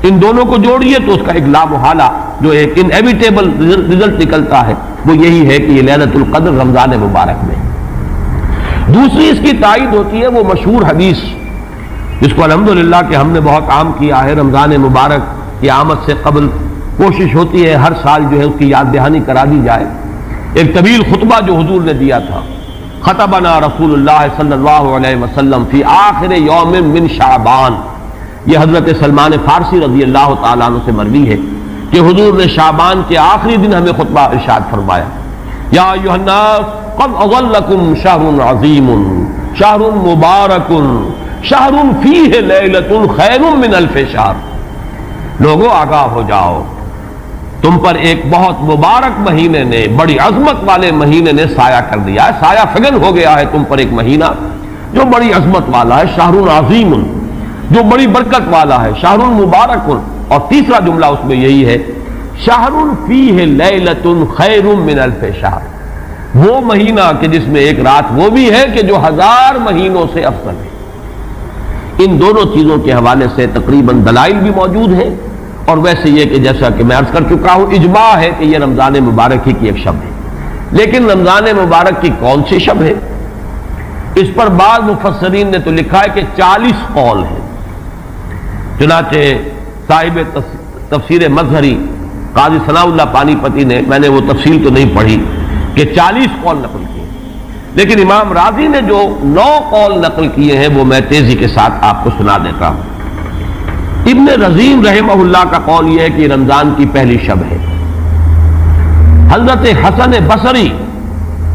ان دونوں کو جوڑیے تو اس کا ایک لا محالہ جو ایک انیویٹیبل رزلٹ نکلتا ہے وہ یہی ہے کہ یہ لیلۃ القدر رمضان مبارک میں۔ دوسری اس کی تائید ہوتی ہے وہ مشہور حدیث جس کو الحمدللہ کہ ہم نے بہت عام کیا ہے، رمضان مبارک کی آمد سے قبل کوشش ہوتی ہے ہر سال جو ہے اس کی یاد دہانی کرا دی جائے۔ ایک طویل خطبہ جو حضور نے دیا تھا، خطبنا رسول اللہ صلی اللہ علیہ وسلم فی آخر یوم من شعبان، یہ حضرت سلمان فارسی رضی اللہ تعالیٰ عنہ سے مروی ہے کہ حضور نے شعبان کے آخری دن ہمیں خطبہ ارشاد فرمایا، یا ایھا الناس قد اظلکم شہر عظیم شہر مبارک شہر فیہ لیلۃ خیر من الف شہر، لوگوں آگاہ ہو جاؤ، تم پر ایک بہت مبارک مہینے نے، بڑی عظمت والے مہینے نے سایہ کر دیا ہے، سایہ فگن ہو گیا ہے تم پر ایک مہینہ جو بڑی عظمت والا ہے، شہر عظیم جو بڑی برکت والا ہے، شہر مبارک، اور تیسرا جملہ اس میں یہی ہے شہر فیہ لیلۃ خیر من الف شہر، وہ مہینہ کہ جس میں ایک رات وہ بھی ہے کہ جو 1000 مہینوں سے افضل ہے۔ ان دونوں چیزوں کے حوالے سے تقریباً دلائل بھی موجود ہیں، اور ویسے یہ کہ جیسا کہ میں عرض کر چکا ہوں اجماع ہے کہ یہ رمضان مبارک ہی کی ایک شب ہے۔ لیکن رمضان مبارک کی کون سی شب ہے، اس پر بعض مفسرین نے تو لکھا ہے کہ 40 قول ہیں۔ چنانچہ صاحب تفسیر مظہری قاضی ثناء اللہ پانی پتی نے، میں نے وہ تفصیل تو نہیں پڑھی، کہ 40 قول نقل کیے، لیکن امام راضی نے جو 9 قول نقل کیے ہیں وہ میں تیزی کے ساتھ آپ کو سنا دیتا ہوں۔ ابن رزین رحمہ اللہ کا قول یہ ہے کہ رمضان کی پہلی شب ہے۔ حضرت حسن بصری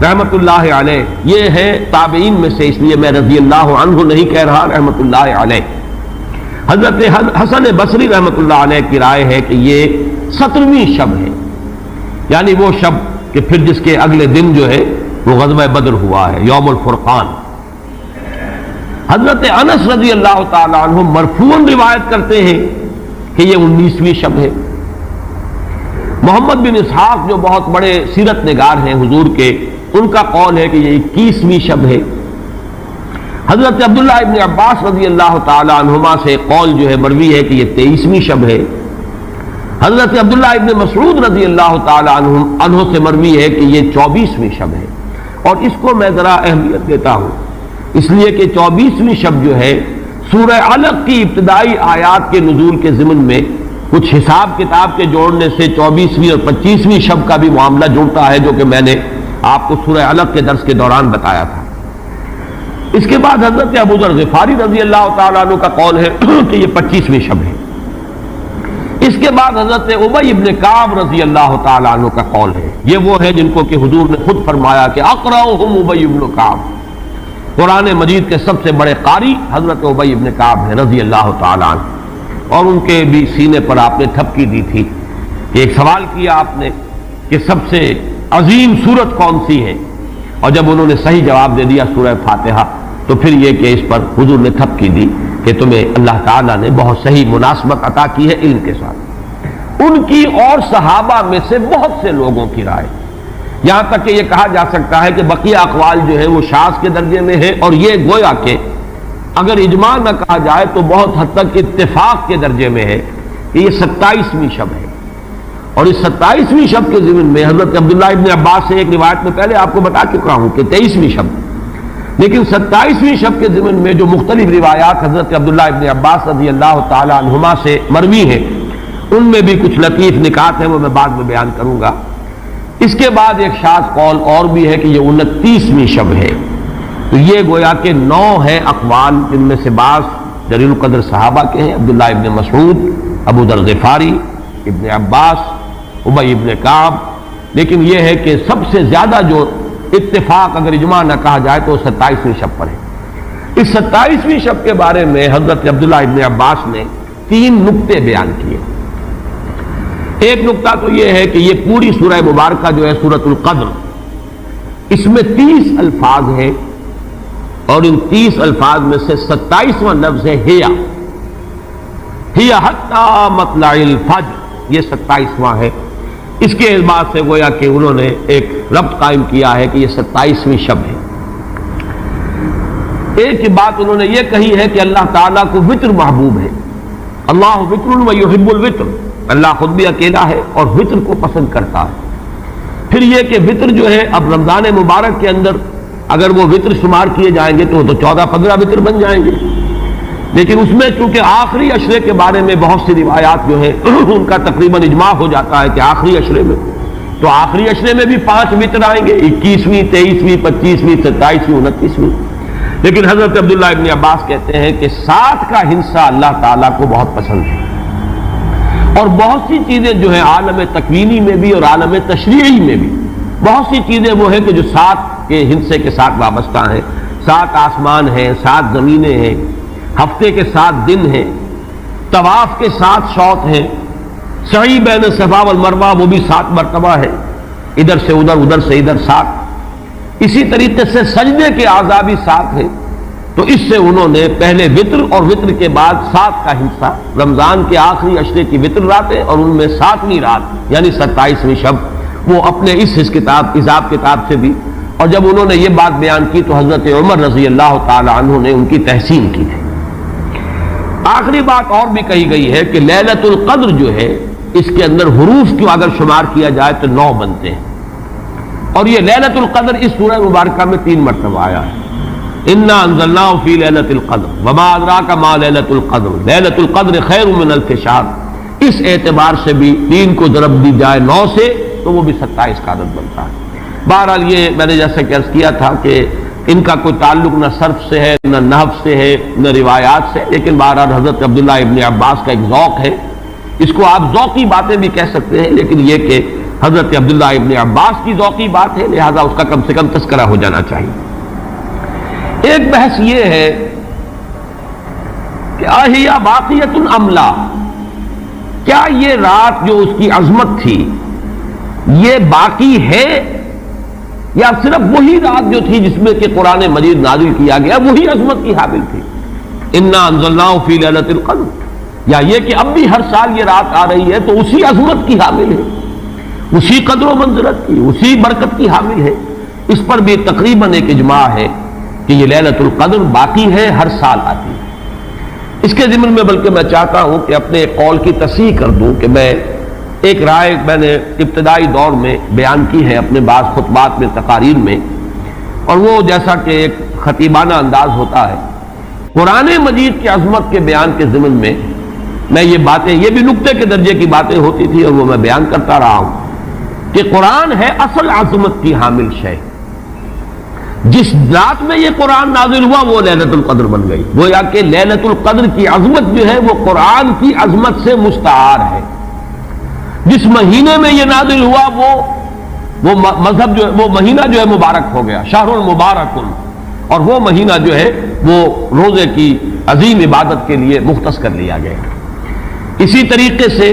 رحمت اللہ علیہ، یہ ہے تابعین میں سے، اس لیے میں رضی اللہ عنہ نہیں کہہ رہا، رحمت اللہ علیہ۔ حضرت حسن بصری رحمت اللہ علیہ کی رائے ہے کہ یہ 17ویں شب ہے، یعنی وہ شب کہ پھر جس کے اگلے دن جو ہے وہ غزوہ بدر ہوا ہے، یوم الفرقان۔ حضرت انس رضی اللہ تعالی عنہ مرفوعاً روایت کرتے ہیں کہ یہ 19ویں شب ہے۔ محمد بن اسحاق جو بہت بڑے سیرت نگار ہیں حضور کے، ان کا قول ہے کہ یہ 21ویں شب ہے۔ حضرت عبداللہ ابن عباس رضی اللہ تعالی عنہما سے قول جو ہے مروی ہے کہ یہ 23ویں شب ہے۔ حضرت عبداللہ ابن مسعود رضی اللہ تعالی عنہ سے مروی ہے کہ یہ 24ویں شب ہے۔ اور اس کو میں ذرا اہمیت دیتا ہوں اس لیے کہ 24ویں شب جو ہے سورہ علق کی ابتدائی آیات کے نزول کے ضمن میں کچھ حساب کتاب کے جوڑنے سے 24ویں اور 25ویں شب کا بھی معاملہ جڑتا ہے، جو کہ میں نے آپ کو سورہ علق کے درس کے دوران بتایا تھا۔ اس کے بعد حضرت ابو ذر غفاری رضی اللہ تعالیٰ عنہ کا قول ہے کہ یہ 25ویں شب ہے۔ اس کے بعد حضرت ابی ابن کعب رضی اللہ تعالیٰ عنہ کا قول ہے، یہ وہ ہے جن کو کہ حضور نے خود فرمایا کہ اقرأہم ابی ابن کعب، قرآن مجید کے سب سے بڑے قاری حضرت ابی ابن کعب ہیں رضی اللہ تعالیٰ عنہ۔ اور ان کے بھی سینے پر آپ نے تھپکی دی تھی کہ ایک سوال کیا آپ نے کہ سب سے عظیم سورت کون سی ہے، اور جب انہوں نے صحیح جواب دے دیا سورہ فاتحہ، تو پھر یہ کہ اس پر حضور نے تھپکی دی کہ تمہیں اللہ تعالیٰ نے بہت صحیح مناسبت عطا کی ہے علم کے ساتھ۔ ان کی اور صحابہ میں سے بہت سے لوگوں کی رائے، یہاں تک کہ یہ کہا جا سکتا ہے کہ بقیہ اقوال جو ہے وہ شاذ کے درجے میں ہے، اور یہ گویا کہ اگر اجماع نہ کہا جائے تو بہت حد تک اتفاق کے درجے میں ہے کہ یہ 27ویں شب ہے۔ اور اس 27ویں شب کے ضمن میں حضرت عبداللہ ابن عباس سے ایک روایت میں پہلے آپ کو بتا چکا ہوں کہ 23ویں شب، لیکن 27ویں شب کے ضمن میں جو مختلف روایات حضرت عبداللہ ابن عباس رضی اللہ تعالی عنہما سے مروی ہیں، ان میں بھی کچھ لطیف نکات ہیں، وہ میں بعد میں بیان کروں گا۔ اس کے بعد ایک شاذ قول اور بھی ہے کہ یہ 29ویں شب ہے۔ تو یہ گویا کہ 9 ہیں اقوال، جن میں سے بعض جلیل القدر صحابہ کے ہیں، عبداللہ ابن مسعود، ابو ذر غفاری، ابن عباس، ابی ابن کعب، لیکن یہ ہے کہ سب سے زیادہ جو اتفاق اگر اجماع نہ کہا جائے تو 27ویں شب پر ہے۔ اس 27ویں شب کے بارے میں حضرت عبداللہ ابن عباس نے 3 نکتے بیان کیے۔ ایک نکتہ تو یہ ہے کہ یہ پوری سورہ مبارکہ جو ہے سورۃ القدر، اس میں 30 الفاظ ہیں، اور ان 30 الفاظ میں سے 27واں لفظ ہے ہیا حتی مطلع الفجر، یہ 27واں ہے۔ اس کے اعتبار سے گویا کہ انہوں نے ایک ربط قائم کیا ہے کہ یہ 27ویں شب ہے۔ ایک ہی بات انہوں نے یہ کہی ہے کہ اللہ تعالیٰ کو وطر محبوب ہے، اللہ وطر و یحب الوطر، اللہ خود بھی اکیلا ہے اور وطر کو پسند کرتا ہے۔ پھر یہ کہ وطر جو ہے اب رمضان مبارک کے اندر اگر وہ وطر شمار کیے جائیں گے تو 14-15 وطر بن جائیں گے، لیکن اس میں چونکہ آخری عشرے کے بارے میں بہت سی روایات جو ہیں ان کا تقریباً اجماع ہو جاتا ہے کہ آخری عشرے میں، تو آخری عشرے میں بھی 5 وطر آئیں گے، 21ویں، 23ویں، 25ویں، 27ویں، 29ویں۔ لیکن حضرت عبداللہ ابن عباس کہتے ہیں کہ 7 کا ہندسہ اللہ تعالیٰ کو بہت پسند ہے، اور بہت سی چیزیں جو ہیں عالم تکوینی میں بھی اور عالم تشریعی میں بھی بہت سی چیزیں وہ ہیں کہ جو 7 کے ہندسے کے ساتھ وابستہ ہیں۔ 7 آسمان ہیں، 7 زمینیں ہیں، ہفتے کے 7 دن ہیں، طواف کے 7 شوط ہیں، سعی بین صفا والمروہ وہ بھی 7 مرتبہ ہے، ادھر سے ادھر، ادھر سے ادھر 7۔ اسی طریقے سے سجدے کے اعضاء بھی 7 ہیں، تو اس سے انہوں نے پہلے وطر اور وطر کے بعد 7 کا حصہ، رمضان کے آخری عشرے کی وطر راتیں اور ان میں 7ویں رات یعنی 27ویں شب، وہ اپنے اس حساب کتاب سے بھی۔ اور جب انہوں نے یہ بات بیان کی تو حضرت عمر رضی اللہ تعالی عنہ نے ان کی تحسین کی ہے۔ آخری بات اور بھی کہی گئی ہے کہ لیلۃ القدر جو ہے اس کے اندر حروف کو اگر شمار کیا جائے تو 9 بنتے ہیں، اور یہ لیلۃ القدر اس سورہ مبارکہ میں 3 مرتبہ آیا ہے۔ انا انزلناہ فی لیلۃ القدر وما ادراک ما لیلۃ القدر لیلۃ القدر خیر من الف شہر۔ اس اعتبار سے بھی 3 کو ضرب دی جائے 9 سے تو وہ بھی 27 کا عدد بنتا ہے۔ بہرحال یہ میں نے جیسا کہ عرض کیا تھا کہ ان کا کوئی تعلق نہ صرف سے ہے، نہ نحو سے ہے، نہ روایات سے، لیکن بہرحال حضرت عبداللہ ابن عباس کا ایک ذوق ہے، اس کو آپ ذوقی باتیں بھی کہہ سکتے ہیں، لیکن یہ کہ حضرت عبداللہ ابن عباس کی ذوقی بات ہے، لہذا اس کا کم سے کم تذکرہ ہو جانا چاہیے۔ ایک بحث یہ ہے کہ اہیا باقیۃ ام لا، کیا یہ رات جو اس کی عظمت تھی یہ باقی ہے، یا صرف وہی رات جو تھی جس میں کہ قرآن مجید نازل کیا گیا وہی عظمت کی حامل تھی؟ انا انزلناہ فی لیلۃ القدر، یا یہ کہ اب بھی ہر سال یہ رات آ رہی ہے تو اسی عظمت کی حامل ہے، اسی قدر و منزلت کی، اسی برکت کی حامل ہے؟ اس پر بھی تقریباً ایک اجماع ہے کہ یہ لیلۃ القدر باقی ہے، ہر سال آتی ہے۔ اس کے ضمن میں بلکہ میں چاہتا ہوں کہ اپنے قول کی تصحیح کر دوں کہ میں ایک رائے میں نے ابتدائی دور میں بیان کی ہے اپنے بعض خطبات میں، تقاریر میں، اور وہ جیسا کہ ایک خطیبانہ انداز ہوتا ہے، قرآن مجید کی عظمت کے بیان کے ضمن میں میں یہ باتیں، یہ بھی نقطے کے درجے کی باتیں ہوتی تھی اور وہ میں بیان کرتا رہا ہوں کہ قرآن ہے اصل عظمت کی حامل شے، جس رات میں یہ قرآن نازل ہوا وہ لیلۃ القدر بن گئی، گویا کہ لیلۃ القدر کی عظمت جو ہے وہ قرآن کی عظمت سے مستعار ہے۔ جس مہینے میں یہ نازل ہوا وہ مذہب جو ہے، وہ مہینہ جو ہے مبارک ہو گیا، شہر المبارک، اور وہ مہینہ جو ہے وہ روزے کی عظیم عبادت کے لیے مختص کر لیا گیا۔ اسی طریقے سے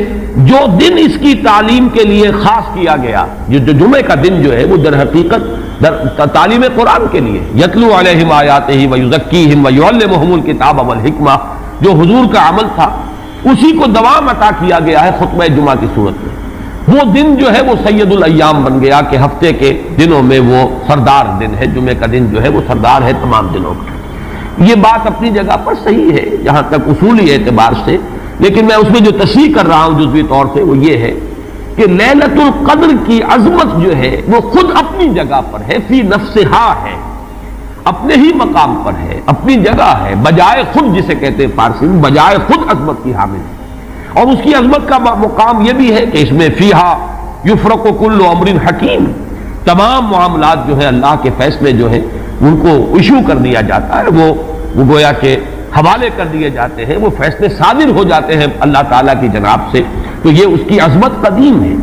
جو دن اس کی تعلیم کے لیے خاص کیا گیا، جو جمعے کا دن جو ہے وہ در حقیقت تعلیم قرآن کے لیے، یتلو علیہم آیاتہ ویزکیہم ویعلمہم الکتاب والحکمہ، جو حضور کا عمل تھا اسی کو دوام عطا کیا گیا ہے خطبہ جمعہ کی صورت میں۔ وہ دن جو ہے وہ سید الایام بن گیا کہ ہفتے کے دنوں میں وہ سردار دن ہے، جمعے کا دن جو ہے وہ سردار ہے تمام دنوں کا۔ یہ بات اپنی جگہ پر صحیح ہے جہاں تک اصولی اعتبار سے، لیکن میں اس میں جو تصحیح کر رہا ہوں جزوی طور سے وہ یہ ہے کہ لیلۃ القدر کی عظمت جو ہے وہ خود اپنی جگہ پر ہے، فی نفسہا ہے، اپنے ہی مقام پر ہے، اپنی جگہ ہے، بجائے خود، جسے کہتے ہیں فارسی میں بجائے خود عظمت کی حامل ہے۔ اور اس کی عظمت کا مقام یہ بھی ہے کہ اس میں فیہا یفرق کل امر حکیم، تمام معاملات جو ہے اللہ کے فیصلے جو ہیں ان کو ایشو کر دیا جاتا ہے، وہ گویا کہ حوالے کر دیے جاتے ہیں، وہ فیصلے صادر ہو جاتے ہیں اللہ تعالیٰ کی جناب سے، تو یہ اس کی عظمت قدیم ہے۔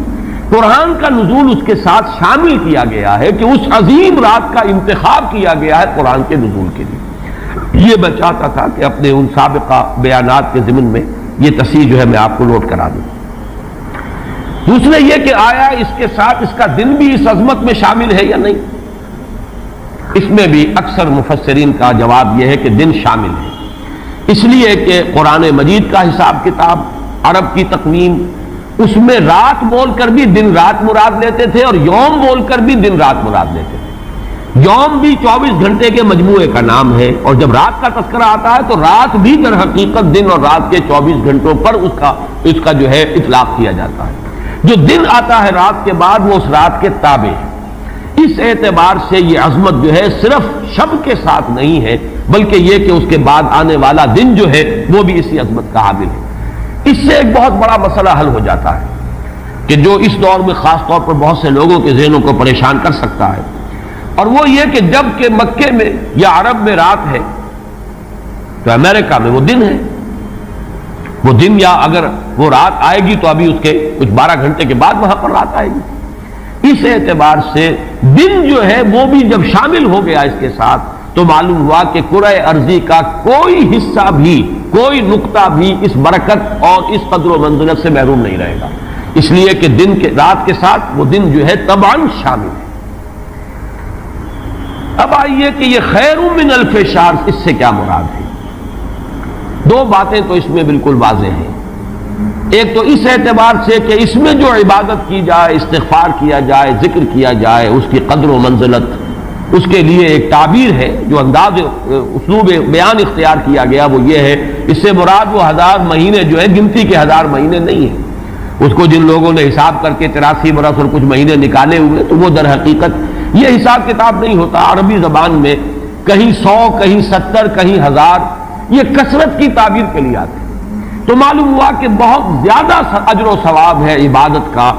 قرآن کا نزول اس کے ساتھ شامل کیا گیا ہے کہ اس عظیم رات کا انتخاب کیا گیا ہے قرآن کے نزول کے لیے۔ یہ میں چاہتا تھا کہ اپنے ان سابقہ بیانات کے ضمن میں یہ تصحیح جو ہے میں آپ کو نوٹ کرا دوں۔ دوسرے یہ کہ آیا اس کے ساتھ اس کا دن بھی اس عظمت میں شامل ہے یا نہیں؟ اس میں بھی اکثر مفسرین کا جواب یہ ہے کہ دن شامل ہے، اس لیے کہ قرآن مجید کا حساب کتاب، عرب کی تقویم، اس میں رات بول کر بھی دن رات مراد لیتے تھے اور یوم بول کر بھی دن رات مراد لیتے تھے۔ یوم بھی 24 گھنٹے کے مجموعے کا نام ہے، اور جب رات کا تذکرہ آتا ہے تو رات بھی در حقیقت دن اور رات کے 24 گھنٹوں پر اس کا جو ہے اطلاق کیا جاتا ہے۔ جو دن آتا ہے رات کے بعد وہ اس رات کے تابع ہے۔ اس اعتبار سے یہ عظمت جو ہے صرف شب کے ساتھ نہیں ہے، بلکہ یہ کہ اس کے بعد آنے والا دن جو ہے وہ بھی اسی عظمت کا حامل ہے۔ اس سے ایک بہت بڑا مسئلہ حل ہو جاتا ہے کہ جو اس دور میں خاص طور پر بہت سے لوگوں کے ذہنوں کو پریشان کر سکتا ہے، اور وہ یہ کہ جب کہ مکے میں یا عرب میں رات ہے تو امریکہ میں وہ دن ہے۔ وہ دن، یا اگر وہ رات آئے گی تو ابھی اس کے کچھ 12 گھنٹے کے بعد وہاں پر رات آئے گی۔ اس اعتبار سے دن جو ہے وہ بھی جب شامل ہو گیا اس کے ساتھ تو معلوم ہوا کہ کرۂ ارضی کا کوئی حصہ بھی، کوئی نقطہ بھی اس برکت اور اس قدر و منزلت سے محروم نہیں رہے گا، اس لیے کہ دن کے رات کے ساتھ وہ دن جو ہے طبعاً شامل ہے۔ اب آئیے کہ یہ خیر من الف شہر، اس سے کیا مراد ہے؟ دو باتیں تو اس میں بالکل واضح ہیں۔ ایک تو اس اعتبار سے کہ اس میں جو عبادت کی جائے، استغفار کیا جائے، ذکر کیا جائے، اس کی قدر و منزلت، اس کے لیے ایک تعبیر ہے، جو انداز اسلوب بیان اختیار کیا گیا وہ یہ ہے، اس سے مراد وہ 1000 مہینے جو ہے گنتی کے 1000 مہینے نہیں ہیں۔ اس کو جن لوگوں نے حساب کر کے 83 برس اور کچھ مہینے نکالے ہوئے تو وہ در حقیقت یہ حساب کتاب نہیں ہوتا۔ عربی زبان میں کہیں 100، کہیں 70، کہیں 1000، یہ کثرت کی تعبیر کے لیے آتے ہیں۔ تو معلوم ہوا کہ بہت زیادہ اجر و ثواب ہے عبادت کا،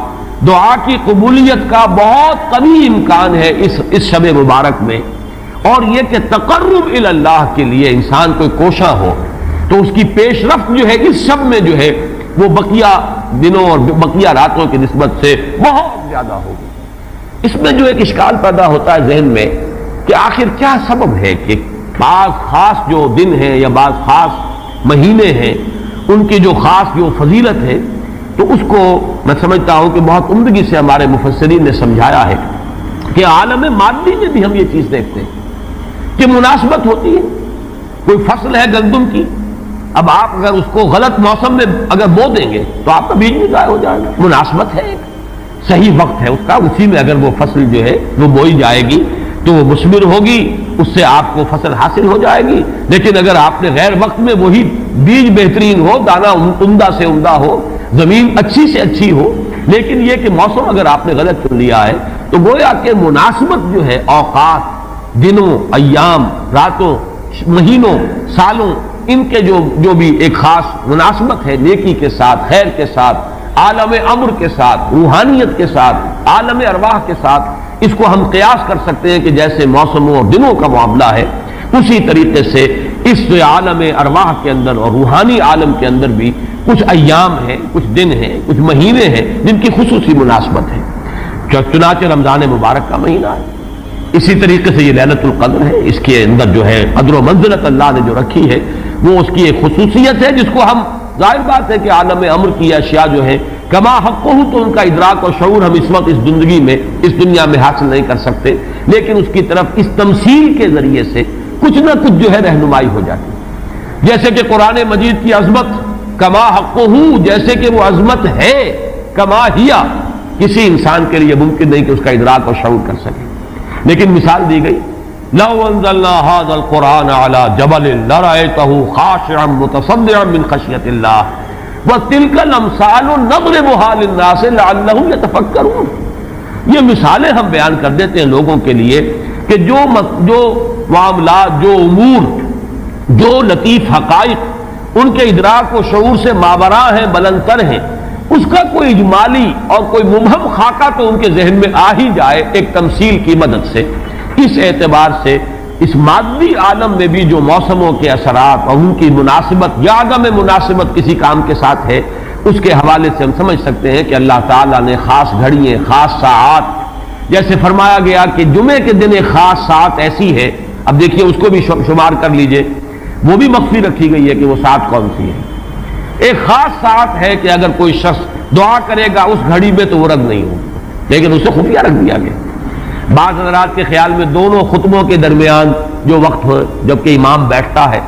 دعا کی قبولیت کا بہت قوی امکان ہے اس شب مبارک میں، اور یہ کہ تقرب الی اللہ کے لیے انسان کوئی کوشاں ہو تو اس کی پیش رفت جو ہے اس شب میں جو ہے وہ بقیہ دنوں اور بقیہ راتوں کی نسبت سے بہت زیادہ ہوگی۔ اس میں جو ایک اشکال پیدا ہوتا ہے ذہن میں کہ آخر کیا سبب ہے کہ بعض خاص جو دن ہیں یا بعض خاص مہینے ہیں ان کی جو خاص جو فضیلت ہے، تو اس کو میں سمجھتا ہوں کہ بہت عمدگی سے ہمارے مفسرین نے سمجھایا ہے کہ عالم مادی میں بھی ہم یہ چیز دیکھتے ہیں کہ مناسبت ہوتی ہے۔ کوئی فصل ہے گندم کی، اب آپ اگر اس کو غلط موسم میں اگر بو دیں گے تو آپ کا بیج بھی ضائع ہو جائے گا۔ مناسبت ہے، صحیح وقت ہے اس کا، اسی میں اگر وہ فصل جو ہے وہ بوئی جائے گی تو وہ مثمر ہوگی، اس سے آپ کو فصل حاصل ہو جائے گی۔ لیکن اگر آپ نے غیر وقت میں وہی بیج بہترین ہو، دانہ عمدہ سے عمدہ ہو، زمین اچھی سے اچھی ہو، لیکن یہ کہ موسم اگر آپ نے غلط چن لیا ہے، تو گویا کہ مناسبت جو ہے اوقات، دنوں، ایام، راتوں، مہینوں، سالوں، ان کے جو بھی ایک خاص مناسبت ہے نیکی کے ساتھ، خیر کے ساتھ، عالم امر کے ساتھ، روحانیت کے ساتھ، عالم ارواح کے ساتھ، اس کو ہم قیاس کر سکتے ہیں کہ جیسے موسموں اور دنوں کا معاملہ ہے، اسی طریقے سے اس عالم ارواح کے اندر اور روحانی عالم کے اندر بھی کچھ ایام ہیں، کچھ دن ہیں، کچھ مہینے ہیں جن کی خصوصی مناسبت ہے۔ چنانچہ رمضان مبارک کا مہینہ ہے، اسی طریقے سے یہ لیلۃ القدر ہے، اس کے اندر جو ہے قدر و منزلت اللہ نے جو رکھی ہے وہ اس کی ایک خصوصیت ہے جس کو ہم، ظاہر بات ہے کہ عالم امر کی اشیاء جو ہے کما حق ہو، تو ان کا ادراک اور شعور ہم اس وقت اس زندگی میں اس دنیا میں حاصل نہیں کر سکتے، لیکن اس کی طرف اس تمثیل کے ذریعے سے کچھ نہ کچھ جو ہے رہنمائی ہو جاتی ہے۔ جیسے کہ قرآن مجید کی عظمت کما حق ہو، جیسے کہ وہ عظمت ہے، کما ہیا کسی انسان کے لیے ممکن نہیں کہ اس کا ادراک اور شعور کر سکے، لیکن مثال دی گئی لو انزلنا هذا القرآن على جبل لرأيته خاشعا متصدعا من خشية الله وتلك الامثال نضربها للناس لعلهم يتفكرون۔ یہ مثالیں ہم بیان کر دیتے ہیں لوگوں کے لیے کہ جو معاملات، جو امور، جو لطیف حقائق ان کے ادراک و شعور سے ماوراء ہیں، بلند تر ہیں، اس کا کوئی اجمالی اور کوئی مبہم خاکہ تو ان کے ذہن میں آ ہی جائے ایک تمثیل کی مدد سے۔ اس اعتبار سے اس مادی عالم میں بھی جو موسموں کے اثرات اور ان کی مناسبت یا عدم مناسبت کسی کام کے ساتھ ہے، اس کے حوالے سے ہم سمجھ سکتے ہیں کہ اللہ تعالیٰ نے خاص گھڑیاں، خاص ساعات، جیسے فرمایا گیا کہ جمعے کے دن ایک خاص ساعت ایسی ہے، اب دیکھیے اس کو بھی شمار کر لیجئے، وہ بھی مخفی رکھی گئی ہے کہ وہ ساعت کون سی ہے۔ ایک خاص ساعت ہے کہ اگر کوئی شخص دعا کرے گا اس گھڑی میں تو وہ رد نہیں ہوگی، لیکن اسے خفیہ رکھ دیا گیا۔ بعض حضرات کے خیال میں دونوں خطبوں کے درمیان جو وقت ہو جبکہ امام بیٹھتا ہے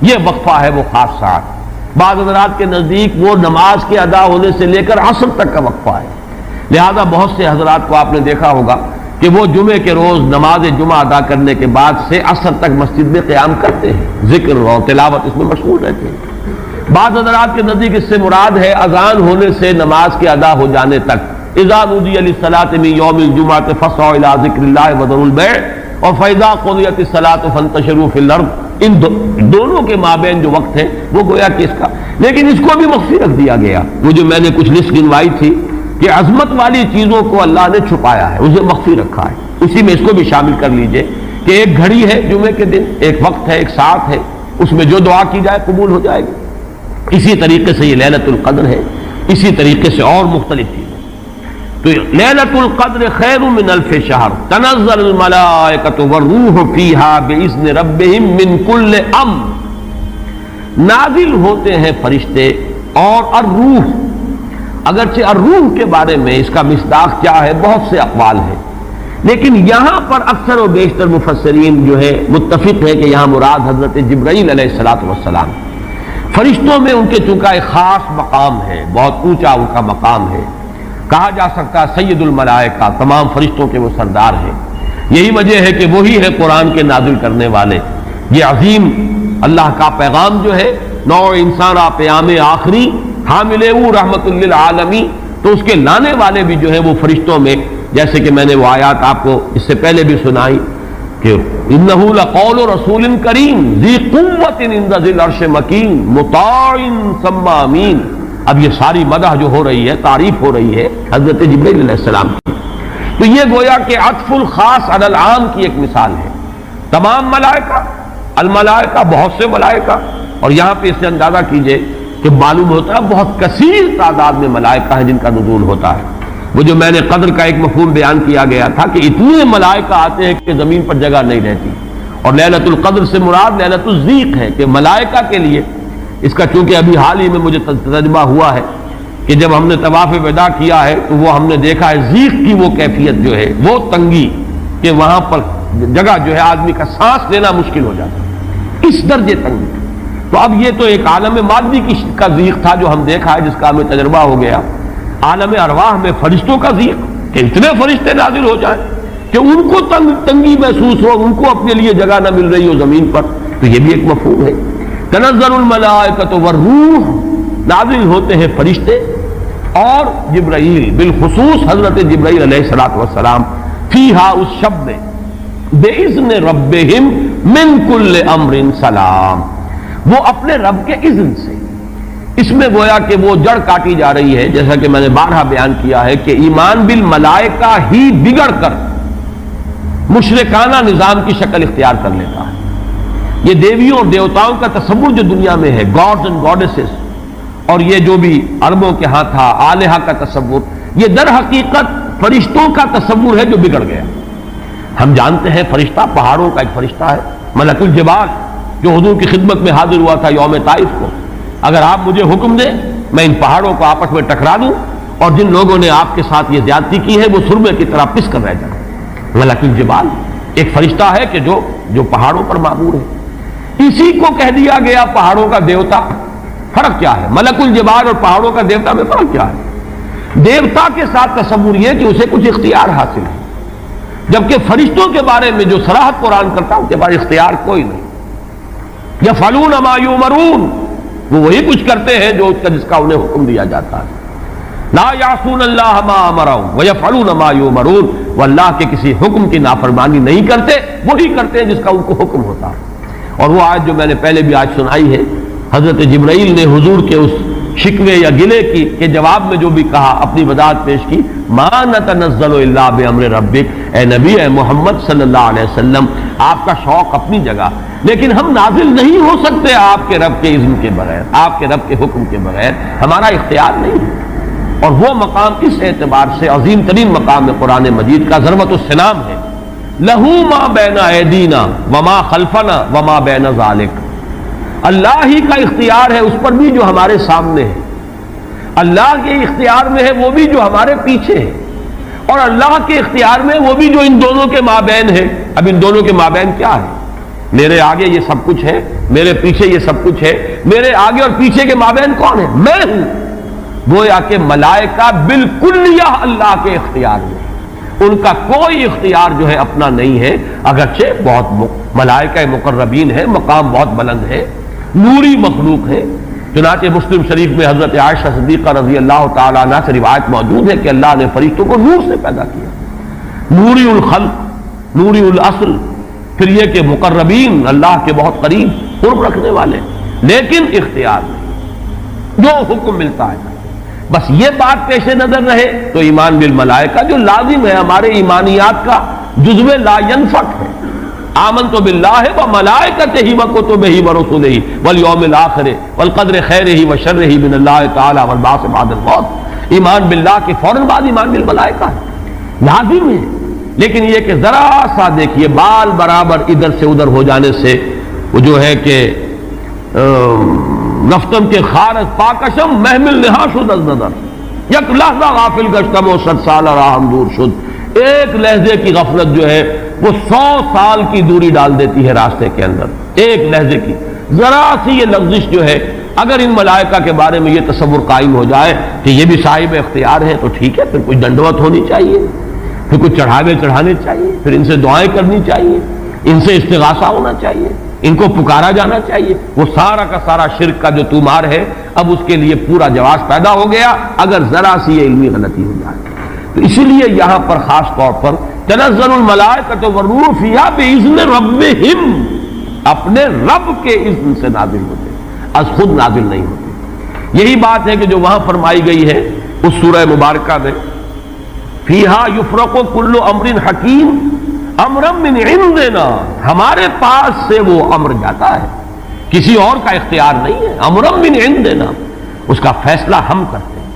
یہ وقفہ ہے وہ خاص ساعت۔ بعض حضرات کے نزدیک وہ نماز کے ادا ہونے سے لے کر عصر تک کا وقفہ ہے، لہذا بہت سے حضرات کو آپ نے دیکھا ہوگا کہ وہ جمعے کے روز نماز جمعہ ادا کرنے کے بعد سے عصر تک مسجد میں قیام کرتے ہیں، ذکر اور تلاوت اس میں مشغول رہتے ہیں۔ بعض حضرات کے نزدیک اس سے مراد ہے اذان ہونے سے نماز کے ادا ہو جانے تک، اذا نودی للصلاۃ من یوم الجمعۃ فاسعوا الی ذکر اللہ وذروا البیع اور فاذا قضیت الصلاۃ فانتشروا فی الارض، ان دونوں کے مابین جو وقت ہے وہ گویا کہ اس کا، لیکن اس کو بھی مخفی رکھ دیا گیا۔ وہ جو میں نے کچھ لسٹ گنوائی تھی کہ عظمت والی چیزوں کو اللہ نے چھپایا ہے، اسے مخفی رکھا ہے، اسی میں اس کو بھی شامل کر لیجئے کہ ایک گھڑی ہے جمعے کے دن، ایک وقت ہے، ایک ساعت ہے، اس میں جو دعا کی جائے قبول ہو جائے گی۔ اسی طریقے سے یہ لیلۃ القدر ہے، اسی طریقے سے اور مختلف چیزیں۔ تو لیلۃ القدر خیر من الف شہر تنزل الملائکۃ والروح فیہا باذن ربہم من کل امر، نازل ہوتے ہیں فرشتے اور الروح، اگرچہ الروح کے بارے میں اس کا مصداق کیا ہے بہت سے اقوال ہیں، لیکن یہاں پر اکثر و بیشتر مفسرین جو ہے متفق ہے کہ یہاں مراد حضرت جبرائیل علیہ الصلوۃ والسلام۔ فرشتوں میں ان کے چونکہ ایک خاص مقام ہے، بہت اونچا ان کا مقام ہے، کہا جا سکتا ہے سید الملائکہ، تمام فرشتوں کے وہ سردار ہیں۔ یہی وجہ ہے کہ وہی ہے قرآن کے نازل کرنے والے۔ یہ عظیم اللہ کا پیغام جو ہے نوع انسان پیام آخری حامل او رحمت للعالمین، تو اس کے لانے والے بھی جو ہے وہ فرشتوں میں، جیسے کہ میں نے وہ آیات آپ کو اس سے پہلے بھی سنائی کہ انہ لقول رسول کریم ذی قوت عند ذی العرش مکین مطاع ثم امین۔ اب یہ ساری مدح جو ہو رہی ہے، تعریف ہو رہی ہے حضرت جبرائیل علیہ السلام کی، تو یہ گویا کہ عطف الخاص علی العام کی ایک مثال ہے۔ تمام ملائکہ، الملائکہ بہت سے ملائکہ، اور یہاں پہ اس سے اندازہ کیجئے کہ معلوم ہوتا ہے بہت کثیر تعداد میں ملائکہ ہیں جن کا نزول ہوتا ہے۔ وہ جو میں نے قدر کا ایک مفہوم بیان کیا گیا تھا کہ اتنے ملائکہ آتے ہیں کہ زمین پر جگہ نہیں رہتی، اور لیلۃ القدر سے مراد لیلۃ الضیق ہے کہ ملائکہ کے لیے اس کا چونکہ ابھی حال ہی میں مجھے تجربہ ہوا ہے کہ جب ہم نے طواف وداع کیا ہے تو وہ ہم نے دیکھا ہے ضیق کی وہ کیفیت جو ہے، وہ تنگی کہ وہاں پر جگہ جو ہے آدمی کا سانس لینا مشکل ہو جاتا ہے، اس درجے تنگی۔ تو اب یہ تو ایک عالم مادی کا ضیق تھا جو ہم دیکھا ہے، جس کا ہمیں تجربہ ہو گیا۔ عالم ارواح میں فرشتوں کا ضیق کہ اتنے فرشتے نازل ہو جائیں کہ ان کو تنگی محسوس ہو، ان کو اپنے لیے جگہ نہ مل رہی ہو زمین پر، تو یہ بھی ایک مفہوم ہے۔ تنزل الملائکۃ والروح، نازل ہوتے ہیں فرشتے اور جبرائیل، بالخصوص حضرت جبرائیل علیہ الصلوۃ والسلام، فیہا اس شب میں، بِإِذْنِ رَبِّهِمْ مِنْ كُلِّ أَمْرٍ سلام، وہ اپنے رب کے اذن سے۔ اس میں گویا کہ وہ جڑ کاٹی جا رہی ہے، جیسا کہ میں نے بارہا بیان کیا ہے کہ ایمان بالملائکہ ہی بگڑ کر مشرکانہ نظام کی شکل اختیار کر لیتا ہے۔ یہ دیویوں اور دیوتاؤں کا تصور جو دنیا میں ہے، گاڈز اینڈ گاڈیسز، اور یہ جو بھی عربوں کے ہاں تھا آلہہ کا تصور، یہ در حقیقت فرشتوں کا تصور ہے جو بگڑ گیا۔ ہم جانتے ہیں فرشتہ پہاڑوں کا ایک فرشتہ ہے، ملک الجبال، جو حضور کی خدمت میں حاضر ہوا تھا یوم طائف کو۔ اگر آپ مجھے حکم دیں میں ان پہاڑوں کو آپس میں ٹکرا دوں، اور جن لوگوں نے آپ کے ساتھ یہ زیادتی کی ہے وہ سرمے کی طرح پس کر رہ جائیں۔ ملک الجبال ایک فرشتہ ہے کہ جو پہاڑوں پر معمور ہے، اسی کو کہہ دیا گیا پہاڑوں کا دیوتا۔ فرق کیا ہے ملک الجبال اور پہاڑوں کا دیوتا میں؟ فرق کیا ہے؟ دیوتا کے ساتھ تصور یہ کہ اسے کچھ اختیار حاصل ہے، جبکہ فرشتوں کے بارے میں جو صراحت قرآن کرتا ان کے پاس اختیار کوئی نہیں۔ یفعلون ما یؤمرون، وہ وہی کچھ کرتے ہیں جو جس کا انہیں حکم دیا جاتا ہے۔ لا یعصون اللہ ما امرهم ویفعلون ما یؤمرون، وہ اللہ کے کسی حکم کی نافرمانی نہیں کرتے، وہی کرتے ہیں جس کا ان کو حکم ہوتا ہے۔ اور وہ آیت جو میں نے پہلے بھی آج سنائی ہے، حضرت جبرائیل نے حضور کے اس شکوے یا گلے کے جواب میں جو بھی کہا، اپنی وضاحت پیش کی، ما نتنزل الا بامر ربک، اے نبی، اے محمد صلی اللہ علیہ وسلم، آپ کا شوق اپنی جگہ، لیکن ہم نازل نہیں ہو سکتے آپ کے رب کے اذن کے بغیر، آپ کے رب کے حکم کے بغیر، ہمارا اختیار نہیں ہے۔ اور وہ مقام اس اعتبار سے عظیم ترین مقام ہے قرآن مجید کا، ضربۃ السلام ہے، لہو ما بین ایدینا وما خلفنا وما بین ذالک، اللہ ہی کا اختیار ہے اس پر بھی جو ہمارے سامنے ہے، اللہ کے اختیار میں ہے وہ بھی جو ہمارے پیچھے ہے، اور اللہ کے اختیار میں وہ بھی جو ان دونوں کے مابین ہے۔ اب ان دونوں کے مابین کیا ہے؟ میرے آگے یہ سب کچھ ہے، میرے پیچھے یہ سب کچھ ہے، میرے آگے اور پیچھے کے مابین کون ہے؟ میں ہوں۔ گویا کہ ملائکہ بالکلیہ اللہ کے اختیار میں، ان کا کوئی اختیار جو ہے اپنا نہیں ہے، اگرچہ بہت ملائکہ مقربین ہے، مقام بہت بلند ہے، نوری مخلوق ہے۔ چنانچہ مسلم شریف میں حضرت عائشہ صدیقہ رضی اللہ تعالی عنہا سے روایت موجود ہے کہ اللہ نے فرشتوں کو نور سے پیدا کیا، نوری الخلق، نوری الاصل، پھر یہ کہ مقربین، اللہ کے بہت قریب قرب رکھنے والے، لیکن اختیار نہیں، جو حکم ملتا ہے۔ بس یہ بات پیش نظر رہے تو ایمان بالملائکہ جو لازم ہے، ہمارے ایمانیات کا جزو لا ينفک ہے۔ آمنت باللہ وملائکتہ وکتبہ ورسلہ والیوم الآخر والقدر خیرہ وشرہ من اللہ تعالی والبعث بعد الموت۔ ایمان باللہ کے فوراً بعد ایمان بالملائکہ ہے، لازم ہے۔ لیکن یہ کہ ذرا سا دیکھیے بال برابر ادھر سے ادھر ہو جانے سے وہ جو ہے کہ رفتم کے خارج پاکشم محمل نہا شد از نظر، یک لحظہ غافل گشتم و 100 سال راہم دور شد، ایک لحظے کی غفلت جو ہے وہ 100 سال کی دوری ڈال دیتی ہے راستے کے اندر، ایک لحظے کی ذرا سی یہ لغزش جو ہے۔ اگر ان ملائکہ کے بارے میں یہ تصور قائم ہو جائے کہ یہ بھی صاحب اختیار ہے تو ٹھیک ہے، پھر کچھ دنڈوت ہونی چاہیے، پھر کچھ چڑھاوے چڑھانے چاہیے، پھر ان سے دعائیں کرنی چاہیے، ان سے استغاثہ ہونا چاہیے، ان کو پکارا جانا چاہیے۔ وہ سارا کا سارا شرک کا جو طومار ہے اب اس کے لیے پورا جواز پیدا ہو گیا اگر ذرا سی یہ علمی غلطی ہو جائے۔ تو اسی لیے یہاں پر خاص طور پر تنزل الملائکۃ والروح فیہا بإذن ربہم، اپنے رب کے اذن سے نازل ہوتے، از خود نازل نہیں ہوتے۔ یہی بات ہے کہ جو وہاں فرمائی گئی ہے اس سورہ مبارکہ میں، فیہا یفرق کل امر حکیم امرا من عندنا، ہمارے پاس سے وہ امر جاتا ہے، کسی اور کا اختیار نہیں ہے، امرا من عندنا، اس کا فیصلہ ہم کرتے ہیں،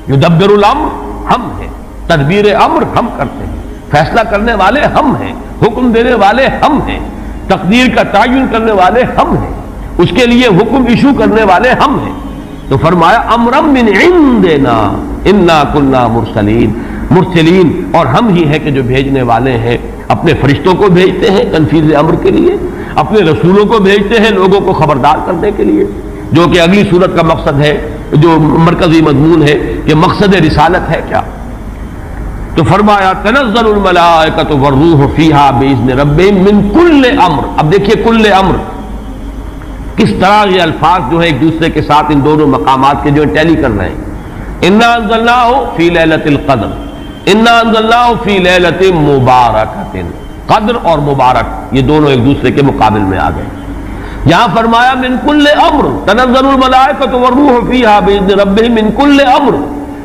یدبر الامر ہم ہیں، تدبیر امر ہم کرتے ہیں، فیصلہ کرنے والے ہم ہیں، حکم دینے والے ہم ہیں، تقدیر کا تعین کرنے والے ہم ہیں، اس کے لیے حکم ایشو کرنے والے ہم ہیں۔ تو فرمایا امرم من عندنا انا کنا مرسلین، اور ہم ہی ہیں کہ جو بھیجنے والے ہیں، اپنے فرشتوں کو بھیجتے ہیں تنفیذ امر کے لیے، اپنے رسولوں کو بھیجتے ہیں لوگوں کو خبردار کرنے کے لیے، جو کہ اگلی صورت کا مقصد ہے، جو مرکزی مضمون ہے کہ مقصد رسالت ہے کیا۔ تو فرمایا تنزل الملائکۃ والروح فیہا باذن ربہم من کل امر۔ اب دیکھیے کل امر کس طرح یہ الفاظ جو ہے ایک دوسرے کے ساتھ ان دونوں مقامات کے جو ٹیلی کر رہے ہیں۔ انا انزلناہ فی لیلۃ القدر، انا انزلناہ فی لیلۃ مبارکۃ، قدر اور مبارک یہ دونوں ایک دوسرے کے مقابل میں آ گئے۔ یہاں فرمایا من کل امر، تنزل الملائکۃ والروح فیہا باذن ربہم من کل امر،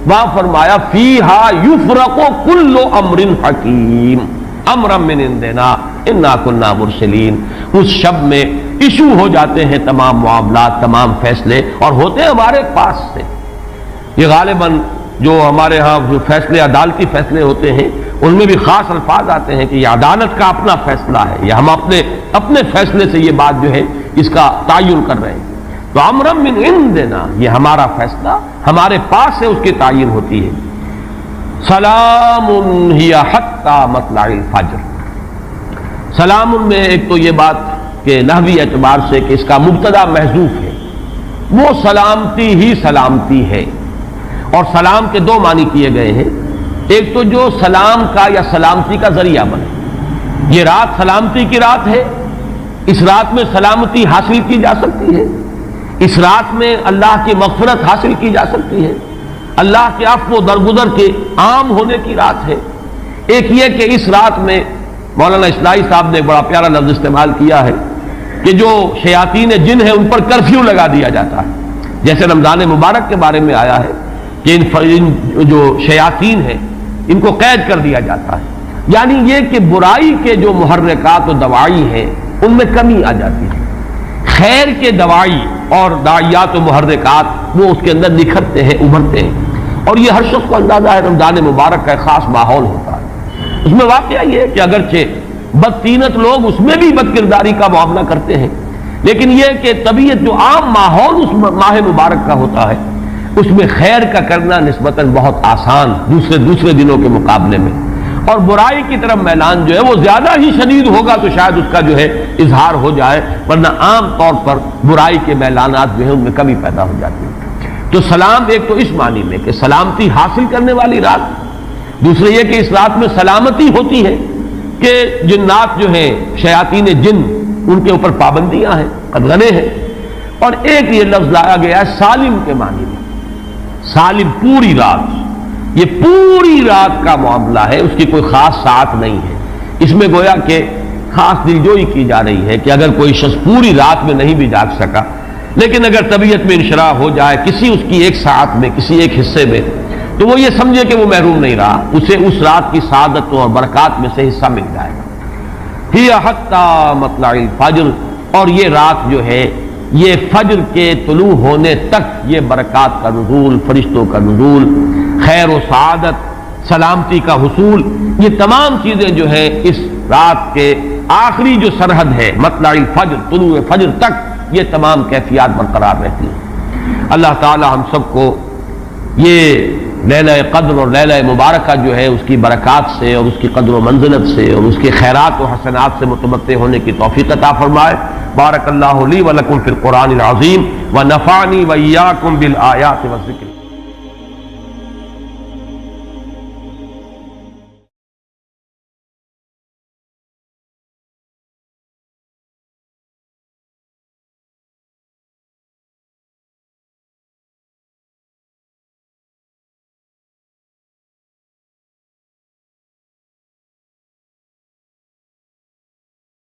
وہاں فرمایا فیہا یفرق کل امر حکیم امرا من عندنا انا کنا مرسلین۔ اس شب میں ایشو ہو جاتے ہیں تمام معاملات، تمام فیصلے، اور ہوتے ہیں ہمارے پاس سے۔ یہ غالباً جو ہمارے ہاں جو فیصلے عدالتی فیصلے ہوتے ہیں ان میں بھی خاص الفاظ آتے ہیں کہ یہ عدالت کا اپنا فیصلہ ہے، یا ہم اپنے فیصلے سے یہ بات جو ہے اس کا تعین کر رہے ہیں۔ تو امرا من عندنا، یہ ہمارا فیصلہ ہمارے پاس سے اس کی تعین ہوتی ہے۔ سلام ہی حتی مطلع الفجر، سلام میں ایک تو یہ بات کہ نحوی اعتبار سے کہ اس کا مبتدا محذوف ہے، وہ سلامتی ہی سلامتی ہے، اور سلام کے دو معنی کیے گئے ہیں، ایک تو جو سلام کا یا سلامتی کا ذریعہ بنے، یہ رات سلامتی کی رات ہے، اس رات میں سلامتی حاصل کی جا سکتی ہے، اس رات میں اللہ کی مغفرت حاصل کی جا سکتی ہے، اللہ کے عفو و درگزر کے عام ہونے کی رات ہے۔ ایک یہ کہ اس رات میں مولانا اصلاحی صاحب نے بڑا پیارا لفظ استعمال کیا ہے کہ جو شیاطین جن ہیں ان پر کرفیو لگا دیا جاتا ہے، جیسے رمضان مبارک کے بارے میں آیا ہے کہ ان جو شیاطین ہیں ان کو قید کر دیا جاتا ہے، یعنی یہ کہ برائی کے جو محرکات و دوائی ہیں ان میں کمی آ جاتی ہے، خیر کے دوائی اور داعیات و محرکات وہ اس کے اندر نکھرتے ہیں، ابھرتے ہیں، اور یہ ہر شخص کو اندازہ ہے رمضان مبارک کا ایک خاص ماحول ہوتا ہے۔ اس میں واقعہ یہ ہے کہ اگرچہ بدطینت لوگ اس میں بھی بد کرداری کا معاملہ کرتے ہیں، لیکن یہ کہ طبیعت جو عام ماحول اس ماہ مبارک کا ہوتا ہے اس میں خیر کا کرنا نسبتاً بہت آسان دوسرے دنوں کے مقابلے میں، اور برائی کی طرف میلان جو ہے وہ زیادہ ہی شدید ہوگا تو شاید اس کا جو ہے اظہار ہو جائے، ورنہ عام طور پر برائی کے میلانات جو ہیں ان میں کمی پیدا ہو جاتی ہے۔ تو سلام ایک تو اس معنی میں کہ سلامتی حاصل کرنے والی رات، دوسرے یہ کہ اس رات میں سلامتی ہوتی ہے کہ جنات جو ہیں شیاطین جن ان کے اوپر پابندیاں ہیں، قدغنے ہیں، اور ایک یہ لفظ لایا گیا ہے سالم کے معنی میں، سالم پوری رات، یہ پوری رات کا معاملہ ہے، اس کی کوئی خاص ساعت نہیں ہے۔ اس میں گویا کہ خاص دلجوئی کی جا رہی ہے کہ اگر کوئی شخص پوری رات میں نہیں بھی جاگ سکا، لیکن اگر طبیعت میں انشراح ہو جائے کسی اس کی ایک ساعت میں، کسی ایک حصے میں، تو وہ یہ سمجھے کہ وہ محروم نہیں رہا، اسے اس رات کی سعادت اور برکات میں سے حصہ مل جائے گا۔ ہی حتی مطلع الفجر، اور یہ رات جو ہے یہ فجر کے طلوع ہونے تک یہ برکات کا نزول، فرشتوں کا نزول، خیر و سعادت، سلامتی کا حصول، یہ تمام چیزیں جو ہیں اس رات کے آخری جو سرحد ہے مطلع الفجر، طلوع فجر تک یہ تمام کیفیات برقرار رہتی ہیں۔ اللہ تعالی ہم سب کو یہ لیلہ قدر اور لیلہ مبارکہ جو ہے اس کی برکات سے اور اس کی قدر و منزلت سے اور اس کے خیرات و حسنات سے متمتع ہونے کی توفیق عطا فرمائے۔ بارک اللہ لی و لکم فی القرآن العظیم و نفعنی و ایاکم بالآیات والذکر۔